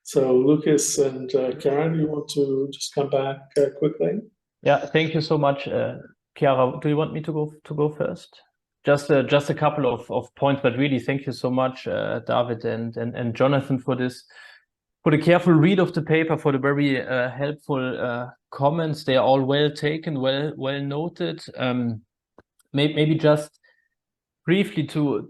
So Lucas and Chiara, do you want to just come back quickly? Yeah, thank you so much, Chiara. Do you want me to go first? just a couple of points, but really thank you so much, David and Jonathan, for the careful read of the paper, for the very helpful comments. They are all well taken, well noted. Maybe just briefly to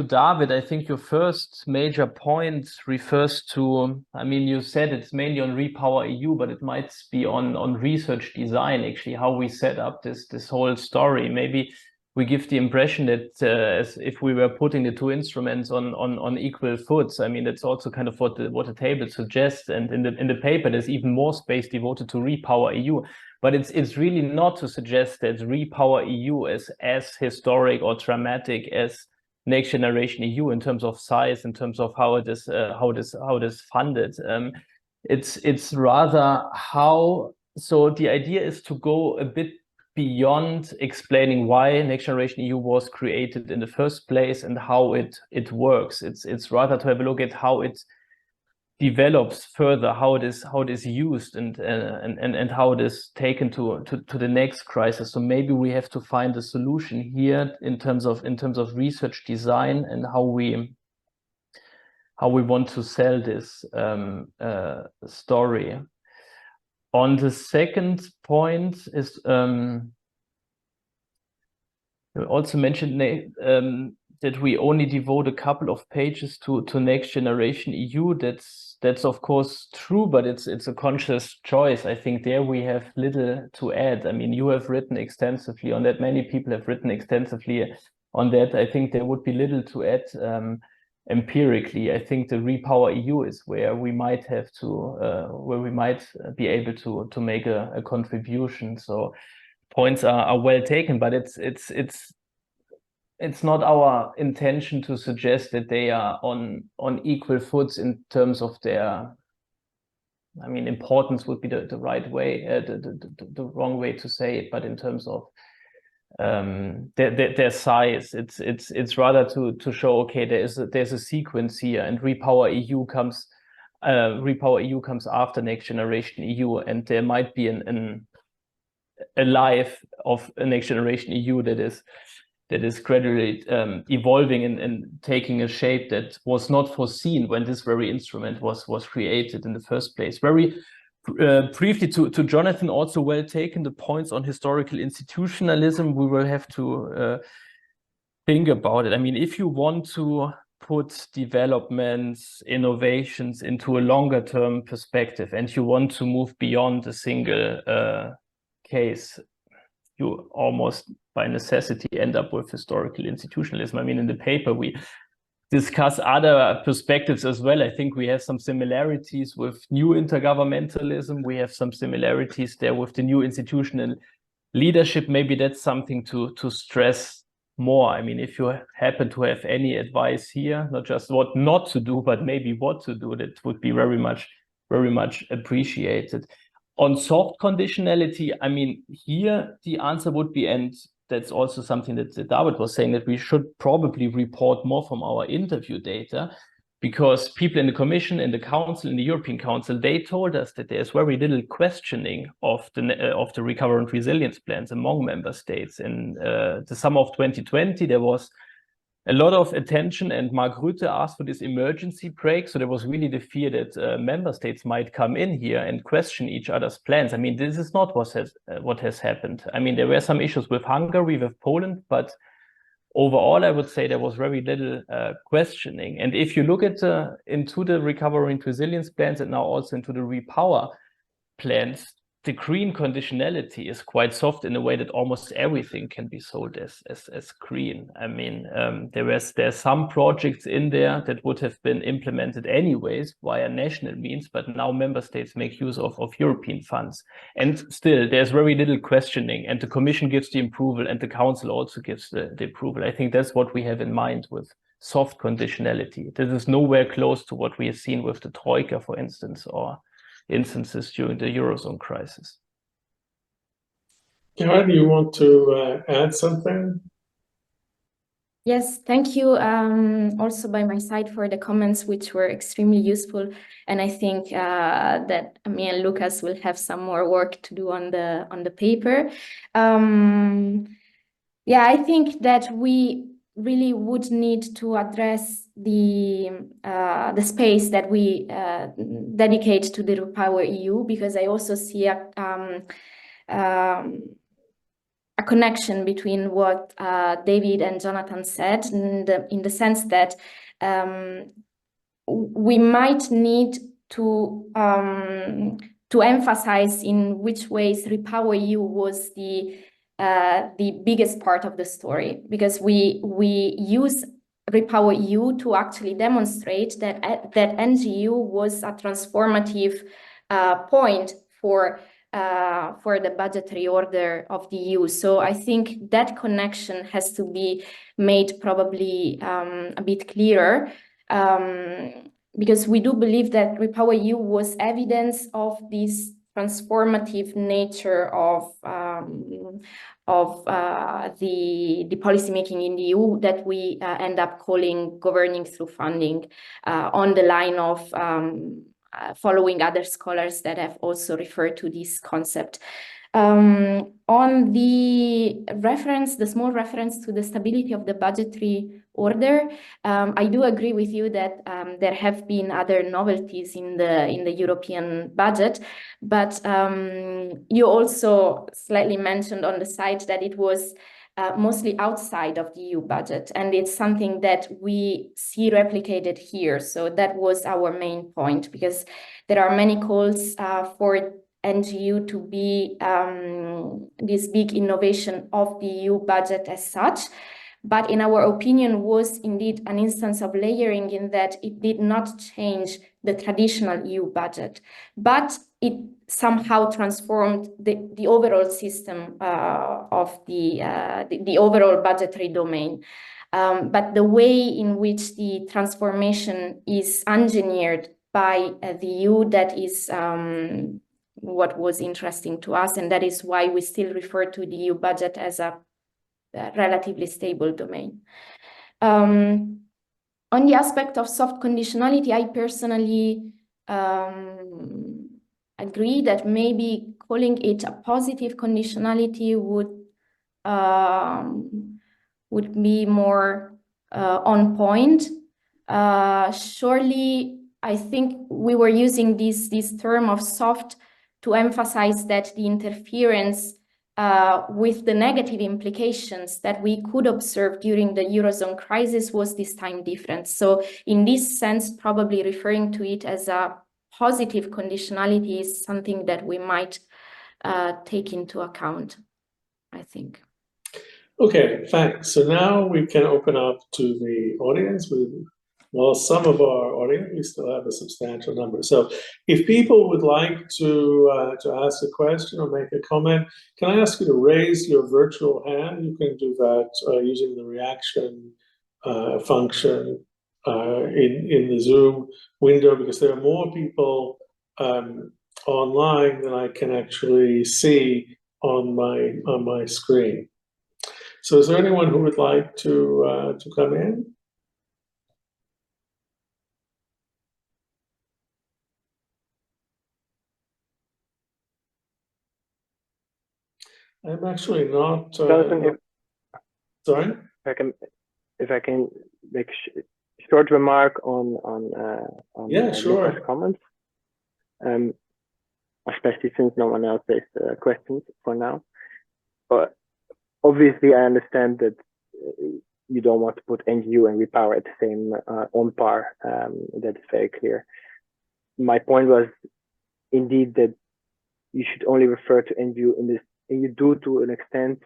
David, I think your first major point refers to, I mean, you said it's mainly on RePowerEU, but it might be on research design, actually, how we set up this whole story. Maybe we give the impression that as if we were putting the two instruments on equal foots. I mean, that's also kind of what the table suggests. And in the paper, there's even more space devoted to RePowerEU. But it's really not to suggest that RePowerEU is as historic or dramatic as NextGenerationEU in terms of size, in terms of how it is funded. It's rather how. So the idea is to go a bit beyond explaining why NextGenerationEU was created in the first place and how it works. It's rather to have a look at how it develops further, how it is used and how it is taken to the next crisis. So maybe we have to find a solution here in terms of research design and how we want to sell this story. On the second point is you also mentioned that we only devote a couple of pages to NextGenerationEU. That's of course true, but it's a conscious choice. I think there we have little to add. I mean, you have written extensively on that. Many people have written extensively on that. I think there would be little to add empirically. I think the RePowerEU is where we might have to, where we might be able to make a contribution. So points are well taken, but it's not our intention to suggest that they are on equal foots in terms of their, I mean, importance would be the right way, the wrong way to say it, but in terms of their size, it's rather to show, okay, there's a sequence here, and RePowerEU comes after NextGenerationEU, and there might be a life of a NextGenerationEU that is gradually evolving and taking a shape that was not foreseen when this very instrument was created in the first place. Very briefly to Jonathan, also well taken, the points on historical institutionalism. We will have to think about it. I mean, if you want to put developments, innovations into a longer term perspective, and you want to move beyond a single case, you almost by necessity end up with historical institutionalism. I mean, in the paper, we discuss other perspectives as well. I think we have some similarities with new intergovernmentalism. We have some similarities there with the new institutional leadership. Maybe that's something to stress more. I mean, if you happen to have any advice here, not just what not to do, but maybe what to do, that would be very much appreciated. On soft conditionality, I mean, here the answer would be, and that's also something that David was saying, that we should probably report more from our interview data, because people in the Commission, in the Council, in the European Council, they told us that there's very little questioning of the recovery and resilience plans among member states. In the summer of 2020, there was a lot of attention, and Mark Rutte asked for this emergency break. So there was really the fear that member states might come in here and question each other's plans. I mean, this is not what has happened. I mean, there were some issues with Hungary, with Poland, but overall, I would say there was very little questioning. And if you look at into the recovery and resilience plans, and now also into the repower plans, the green conditionality is quite soft in a way that almost everything can be sold as green. I mean, there's some projects in there that would have been implemented anyways via national means, but now member states make use of European funds. And still, there's very little questioning, and the Commission gives the approval, and the Council also gives the approval. I think that's what we have in mind with soft conditionality. This is nowhere close to what we have seen with the Troika, for instance, or instances during the Eurozone crisis. Chiara, do you want to add something? Yes, thank you also by my side for the comments, which were extremely useful. And I think that me and Lucas will have some more work to do on the paper. Yeah, I think that we really would need to address the space that we dedicate to the RePowerEU, because I also see a connection between what David and Jonathan said, in the sense that we might need to emphasize in which ways RePowerEU was the biggest part of the story, because we use RePowerEU to actually demonstrate that NGU was a transformative point for the budgetary order of the EU. So I think that connection has to be made probably a bit clearer, because we do believe that RePowerEU was evidence of this transformative nature of the policymaking in the EU that we end up calling governing through funding, on the line of following other scholars that have also referred to this concept. On the reference, the small reference to the stability of the budgetary order, I do agree with you that there have been other novelties in the European budget, but you also slightly mentioned on the side that it was mostly outside of the EU budget, and it's something that we see replicated here. So that was our main point, because there are many calls for NGU to be this big innovation of the EU budget as such, but in our opinion was indeed an instance of layering, in that it did not change the traditional EU budget, but it somehow transformed the overall system of the overall budgetary domain. But the way in which the transformation is engineered by the EU, that is what was interesting to us, and that is why we still refer to the EU budget as a relatively stable domain. On the aspect of soft conditionality, I personally agree that maybe calling it a positive conditionality would be more on point. Surely, I think we were using this term of soft to emphasize that the interference with the negative implications that we could observe during the Eurozone crisis was this time different. So in this sense, probably referring to it as a positive conditionality is something that we might take into account, I think. Okay, thanks. So now we can open up to the audience. Well, some of our audience, we still have a substantial number. So if people would like to ask a question or make a comment, can I ask you to raise your virtual hand? You can do that using the reaction function in the Zoom window, because there are more people online than I can actually see on my screen. So is there anyone who would like to come in? I'm actually not. Jonathan, sorry. If I can make a short remark on yeah, sure. Luca's comments, especially since no one else raised questions for now. But obviously, I understand that you don't want to put NGU and RePower at the same on par. That is very clear. My point was indeed that you should only refer to NGU in this. And you do to an extent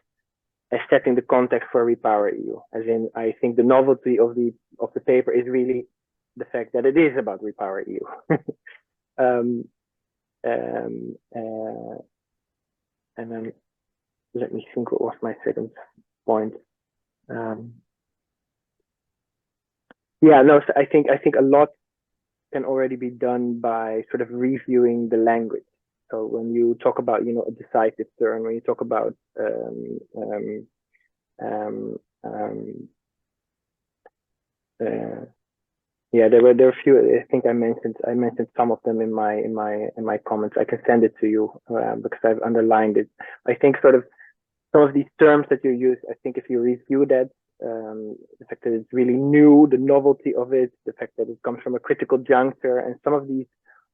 as setting the context for RePowerEU. As in, I think the novelty of the paper is really the fact that it is about RePowerEU. And then let me think what was my second point. Yeah, no, so I think a lot can already be done by sort of reviewing the language. So when you talk about, a decisive turn, when you talk about yeah, there were a few. I think I mentioned some of them in my comments. I can send it to you because I've underlined it. I think sort of some of these terms that you use, I think if you review that, the fact that it's really new, the novelty of it, the fact that it comes from a critical juncture, and some of these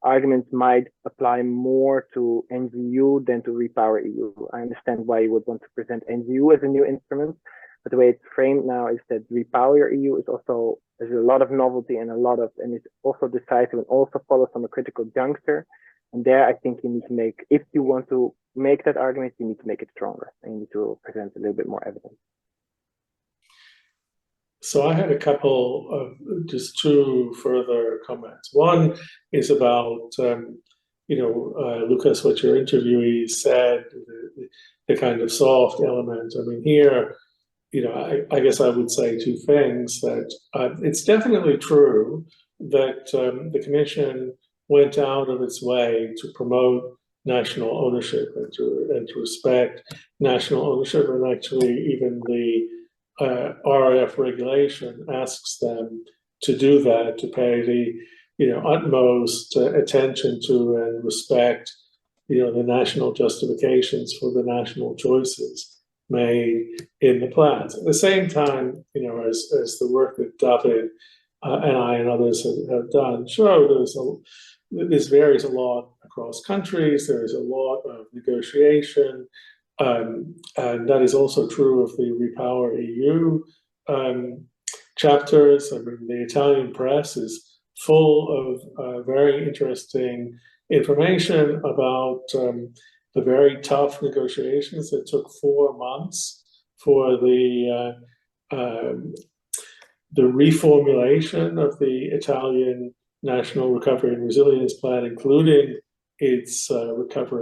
arguments might apply more to NGU than to RePowerEU. I understand why you would want to present NGU as a new instrument, but the way it's framed now is that RePowerEU is also, there's a lot of novelty and and it's also decisive and also follows from a critical juncture. And there, I think you need to make, if you want to make that argument, you need to make it stronger and you need to present a little bit more evidence. So I had a couple of just two further comments. One is about, Lucas, what your interviewee said, the kind of soft element. I mean, here, I guess I would say two things. That it's definitely true that the Commission went out of its way to promote national ownership and to respect national ownership, and actually even the RF regulation asks them to do that, to pay the utmost attention to and respect the national justifications for the national choices made in the plans. At the same time, as the work that David and I and others have done show, this varies a lot across countries. There is a lot of negotiation. And that is also true of the RePowerEU chapters. I mean, the Italian press is full of very interesting information about the very tough negotiations that took 4 months for the reformulation of the Italian National Recovery and Resilience Plan, including its RePowerEU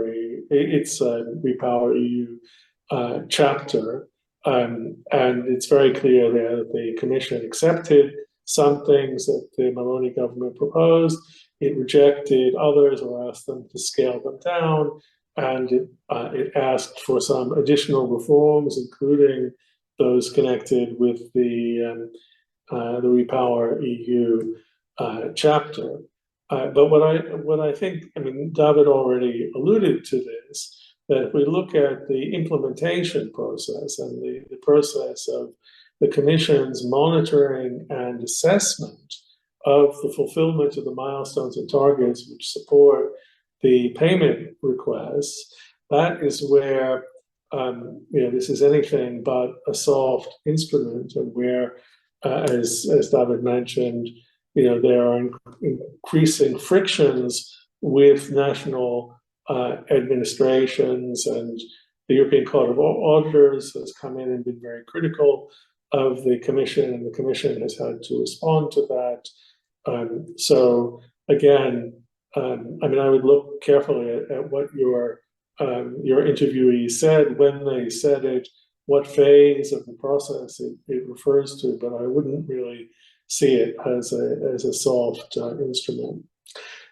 chapter, and it's very clear there that the Commission accepted some things that the Meloni government proposed. It rejected others or asked them to scale them down, and it asked for some additional reforms, including those connected with the RePowerEU chapter. But what I think, I mean, David already alluded to this, that if we look at the implementation process and the process of the Commission's monitoring and assessment of the fulfillment of the milestones and targets which support the payment requests, that is where this is anything but a soft instrument, and where, as David mentioned, there are increasing frictions with national administrations, and the European Court of Auditors has come in and been very critical of the Commission, and the Commission has had to respond to that. So again, I mean, I would look carefully at what your interviewee said, when they said it, what phase of the process it refers to, but I wouldn't really see it as a soft instrument.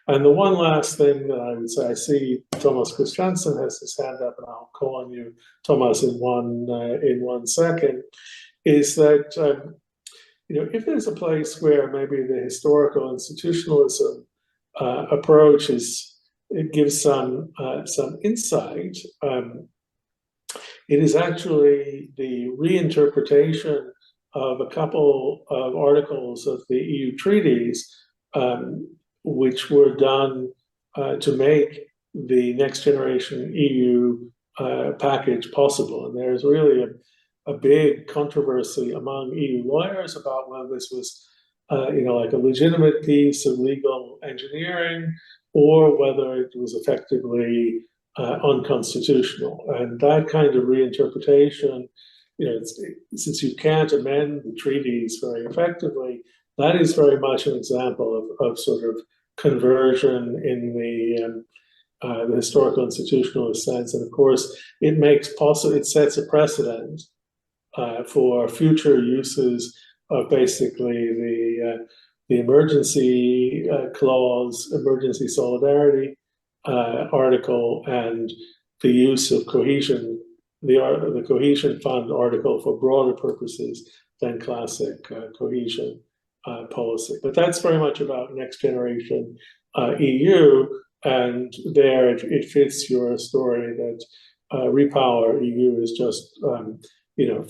And the one last thing that I would say, I see Thomas Christiansen has his hand up, and I'll call on you, Thomas, in one second, is that if there's a place where maybe the historical institutionalism approach it gives some insight, it is actually the reinterpretation of a couple of articles of the EU treaties, which were done to make the NextGenerationEU package possible. And there's really a big controversy among EU lawyers about whether this was, like a legitimate piece of legal engineering, or whether it was effectively unconstitutional. And that kind of reinterpretation, since you can't amend the treaties very effectively, that is very much an example of sort of conversion in the historical institutionalist sense. And of course, it sets a precedent for future uses of basically the emergency clause, emergency solidarity article, and the use of cohesion, the cohesion fund article for broader purposes than classic cohesion policy. But that's very much about Next Generation EU, and there it fits your story that RePowerEU is just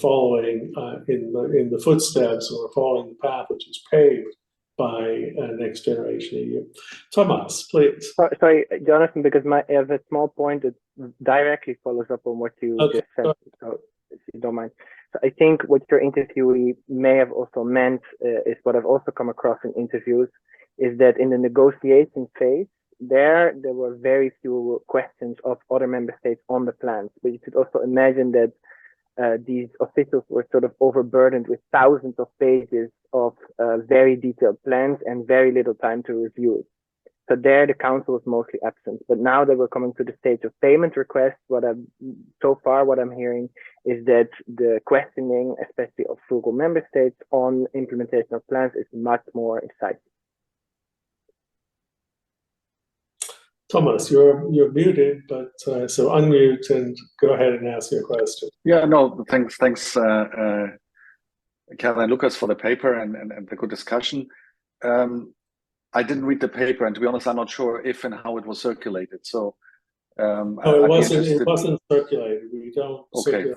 following in the footsteps or following the path which is paved by NextGenerationEU. Thomas, please. Sorry, Jonathan, because I have a small point that directly follows up on what you just said. So, if you don't mind. So I think what your interviewee may have also meant is what I've also come across in interviews, is that in the negotiation phase, there were very few questions of other member states on the plans. But you could also imagine that these officials were sort of overburdened with thousands of pages of very detailed plans and very little time to review it. So there the council was mostly absent. But now that we're coming to the stage of payment requests, what I'm hearing is that the questioning, especially of frugal member states on implementation of plans, is much more incisive. Thomas, you're muted, but so unmute and go ahead and ask your question. Yeah, no, thanks, Chiara and Lucas for the paper and the good discussion. I didn't read the paper, and to be honest, I'm not sure if and how it was circulated. So, it wasn't circulated. We don't. Okay.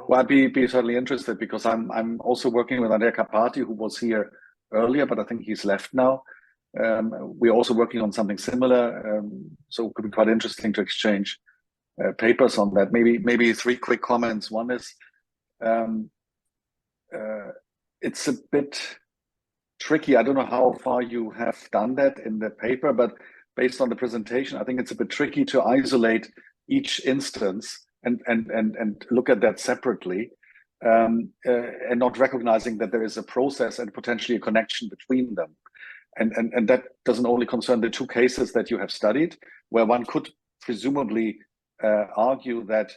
Well, I'd be certainly interested, because I'm also working with Andrea Capati, who was here earlier, but I think he's left now. We're also working on something similar, so it could be quite interesting to exchange papers on that. Maybe three quick comments. One is it's a bit tricky. I don't know how far you have done that in the paper, but based on the presentation, I think it's a bit tricky to isolate each instance and look at that separately, and not recognizing that there is a process and potentially a connection between them. And that doesn't only concern the two cases that you have studied, where one could presumably argue that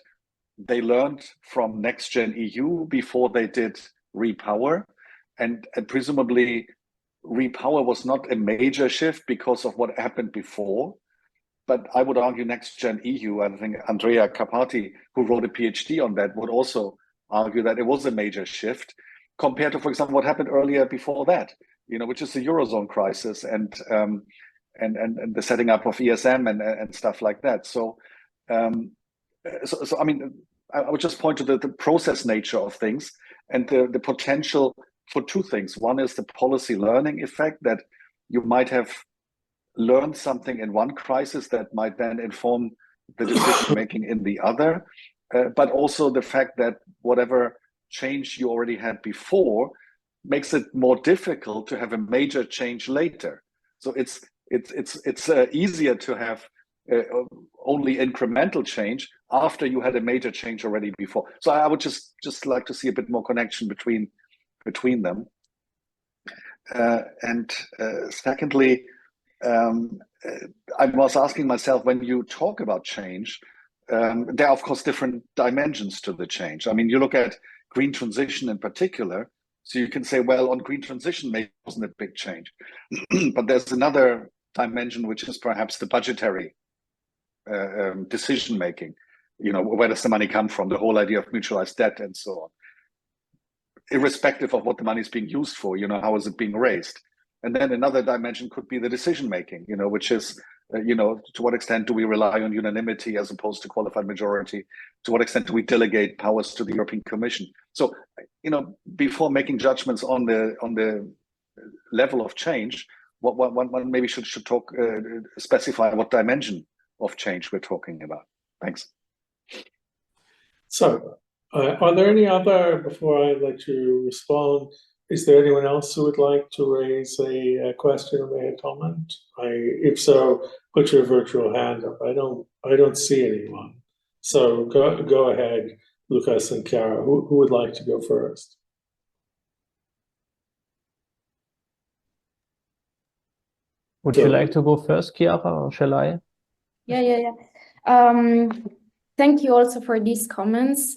they learned from NextGenEU before they did RePower, and presumably RePower was not a major shift because of what happened before. But I would argue NextGenEU, I think Andrea Capati, who wrote a PhD on that, would also argue that it was a major shift compared to, for example, what happened earlier before that, which is the Eurozone crisis and the setting up of ESM and stuff like that. So I mean, I would just point to the process nature of things and the potential for two things. One is the policy learning effect, that you might have learned something in one crisis that might then inform the decision making in the other, but also the fact that whatever change you already had before makes it more difficult to have a major change later. So it's easier to have only incremental change after you had a major change already before. So I would just like to see a bit more connection between them. And secondly, I was asking myself, when you talk about change, there are of course different dimensions to the change. I mean, you look at green transition in particular, so you can say, well, on green transition, maybe it wasn't a big change. But there's another dimension, which is perhaps the budgetary decision making. Where does the money come from? The whole idea of mutualized debt and so on. Irrespective of what the money is being used for, how is it being raised? And then another dimension could be the decision making, which is, to what extent do we rely on unanimity as opposed to qualified majority? To what extent do we delegate powers to the European Commission? So, before making judgments on the level of change, one maybe should specify what dimension of change we're talking about. Thanks. So, are there any other, before I let you respond, is there anyone else who would like to raise a question or make a comment? If so, put your virtual hand up. I don't see anyone. So go ahead, Lucas and Chiara. Who would like to go first? Would you like to go first, Chiara, or shall I? Yeah. Thank you also for these comments.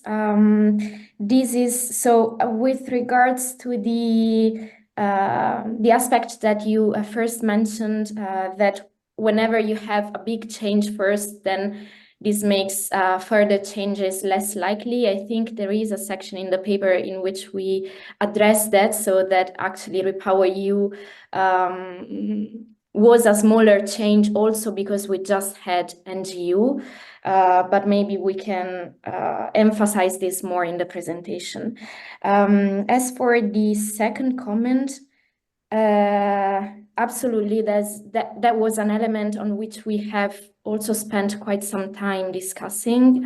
This is so with regards to the aspect that you first mentioned, that whenever you have a big change first, then this makes further changes less likely. I think there is a section in the paper in which we address that, so that actually RePowerEU was a smaller change also because we just had NGU, but maybe we can emphasize this more in the presentation. As for the second comment, absolutely, that was an element on which we have also spent quite some time discussing,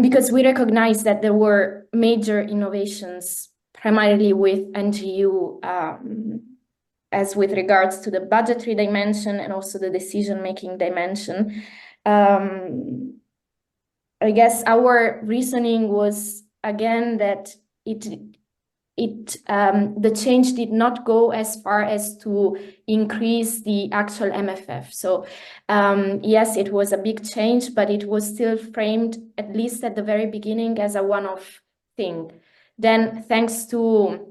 because we recognize that there were major innovations primarily with NGU, as with regards to the budgetary dimension and also the decision-making dimension. I guess our reasoning was, again, that the change did not go as far as to increase the actual MFF. So yes, it was a big change, but it was still framed, at least at the very beginning, as a one-off thing. Then, thanks to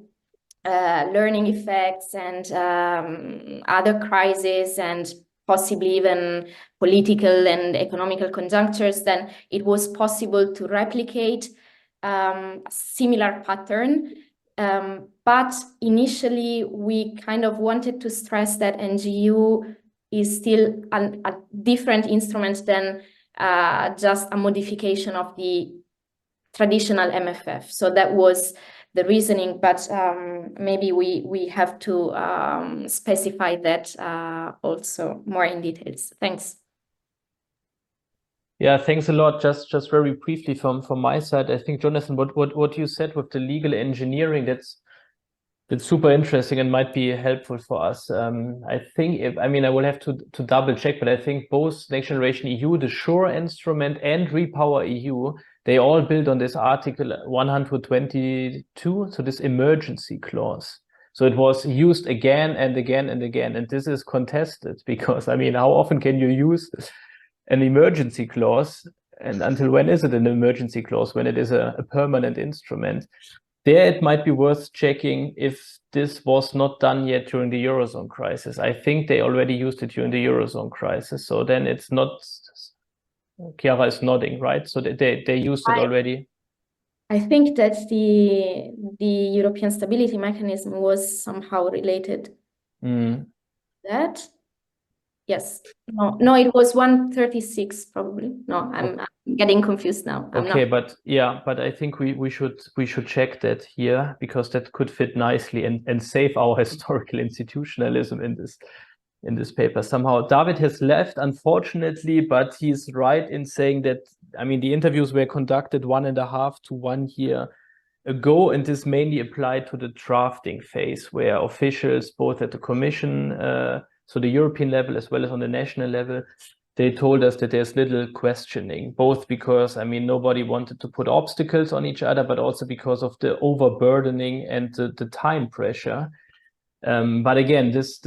learning effects and other crises and possibly even political and economical conjunctures, then it was possible to replicate a similar pattern. But initially, we kind of wanted to stress that NGU is still a different instrument than just a modification of the traditional MFF. So that was the reasoning, but maybe we have to specify that also more in details. Thanks. Yeah, thanks a lot. Just very briefly from my side, I think, Jonathan, what you said with the legal engineering, that's super interesting and might be helpful for us. I think, I will have to double check, but I think both NextGenerationEU, the SURE instrument, and RePowerEU, they all build on this Article 122, so this emergency clause. So it was used again and again and again, and this is contested because, how often can you use an emergency clause, and until when is it an emergency clause? When it is a permanent instrument. There it might be worth checking if this was not done yet during the Eurozone crisis. I think they already used it during the Eurozone crisis, so then it's not, Chiara is nodding, right? So they used it already. I think that the European Stability Mechanism was somehow related to that. Yes. No, it was 136 probably. No, I'm getting confused now. But I think we should check that here, because that could fit nicely and save our historical institutionalism in this paper somehow. David has left, unfortunately, but he's right in saying that, the interviews were conducted 1.5 to 1 year ago, and this mainly applied to the drafting phase, where officials, both at the Commission, so the European level as well as on the national level, they told us that there's little questioning, both because, nobody wanted to put obstacles on each other, but also because of the overburdening and the time pressure. But again, this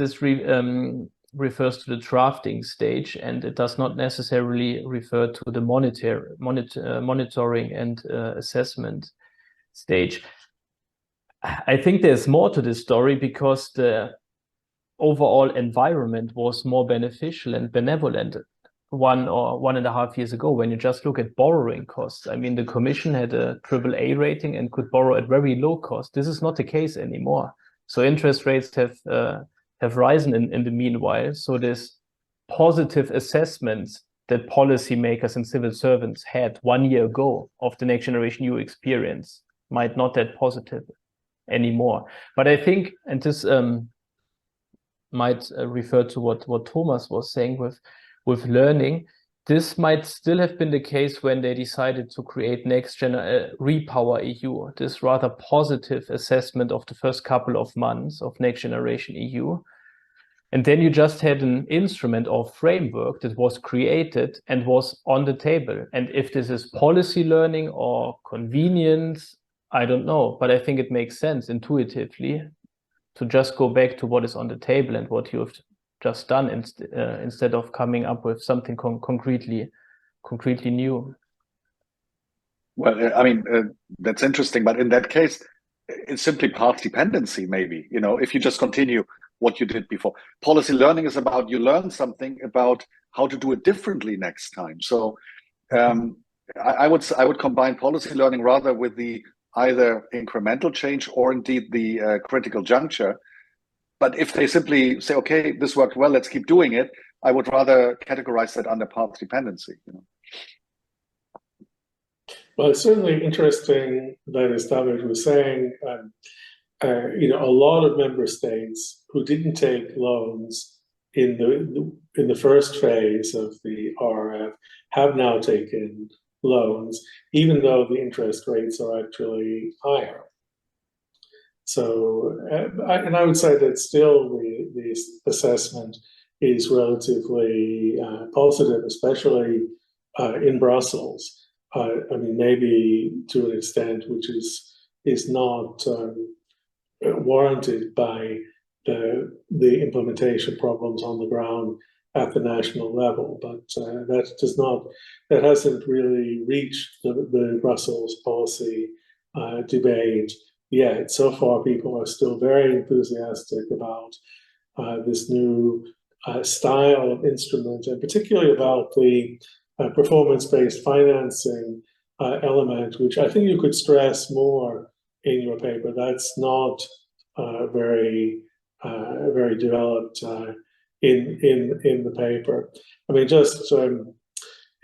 refers to the drafting stage, and it does not necessarily refer to the monitoring and assessment stage. I think there's more to this story, because the overall environment was more beneficial and benevolent 1 or 1.5 years ago. When you just look at borrowing costs, the Commission had a AAA rating and could borrow at very low cost. This is not the case anymore. So interest rates have risen in the meanwhile. So this positive assessments that policymakers and civil servants had 1 year ago of the NextGenerationEU experience might not that positive anymore. But I think, and this might refer to what Thomas was saying with learning, this might still have been the case when they decided to create RePowerEU, this rather positive assessment of the first couple of months of NextGenerationEU. And then you just had an instrument or framework that was created and was on the table. And if this is policy learning or convenience, I don't know, but I think it makes sense intuitively to just go back to what is on the table and what you have just done instead of coming up with something concretely new. Well, that's interesting, but in that case, it's simply path dependency, maybe, if you just continue what you did before. Policy learning is about you learn something about how to do it differently next time. So I would combine policy learning rather with the either incremental change or indeed the critical juncture. But if they simply say, okay, this worked well, let's keep doing it, I would rather categorize that under path dependency. Well, it's certainly interesting that, as David was saying, a lot of member states who didn't take loans in the first phase of the RRF have now taken loans, even though the interest rates are actually higher. So, I would say that still the assessment is relatively positive, especially in Brussels. I mean, maybe to an extent which is not warranted by the implementation problems on the ground at the national level, but that hasn't really reached the Brussels policy debate yet. So far, people are still very enthusiastic about this new style of instrument, and particularly about the performance-based financing element, which I think you could stress more in your paper. That's not very developed in the paper. I mean, just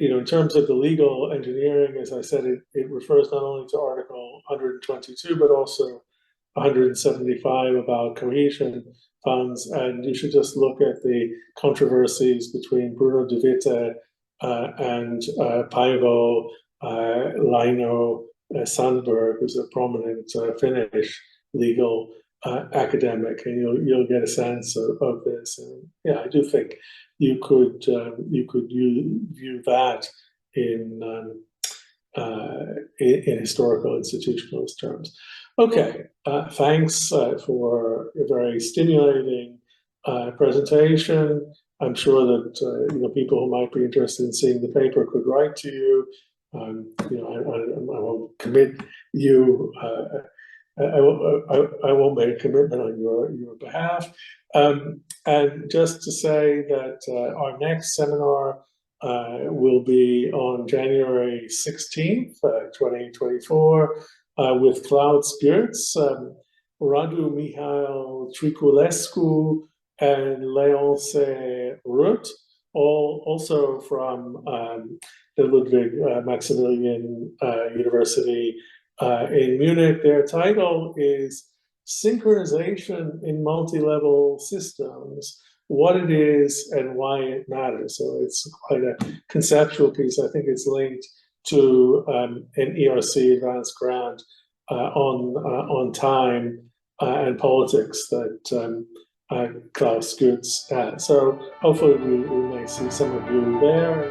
in terms of the legal engineering, as I said, it refers not only to Article 122 but also 175 about cohesion funds, and you should just look at the controversies between Bruno de Witte and Paavo Laino Sandberg, who's a prominent Finnish legal academic, and you'll get a sense of this. And yeah, I do think you could view that in historical institutionalist terms. Okay, thanks for a very stimulating presentation. I'm sure that people who might be interested in seeing the paper could write to you. I won't commit you. I won't make a commitment on your behalf. And just to say that our next seminar will be on January 16th, 2024, with Klaus Goertz, Radu Mihail Triculescu, and Leonce Ruth, also from the Ludwig-Maximilians-University in Munich. Their title is Synchronization in Multi-Level Systems, What It Is and Why It Matters. So it's quite a conceptual piece. I think it's linked to an ERC advanced grant on time and politics that Klaus Goertz had. So hopefully we may see some of you there.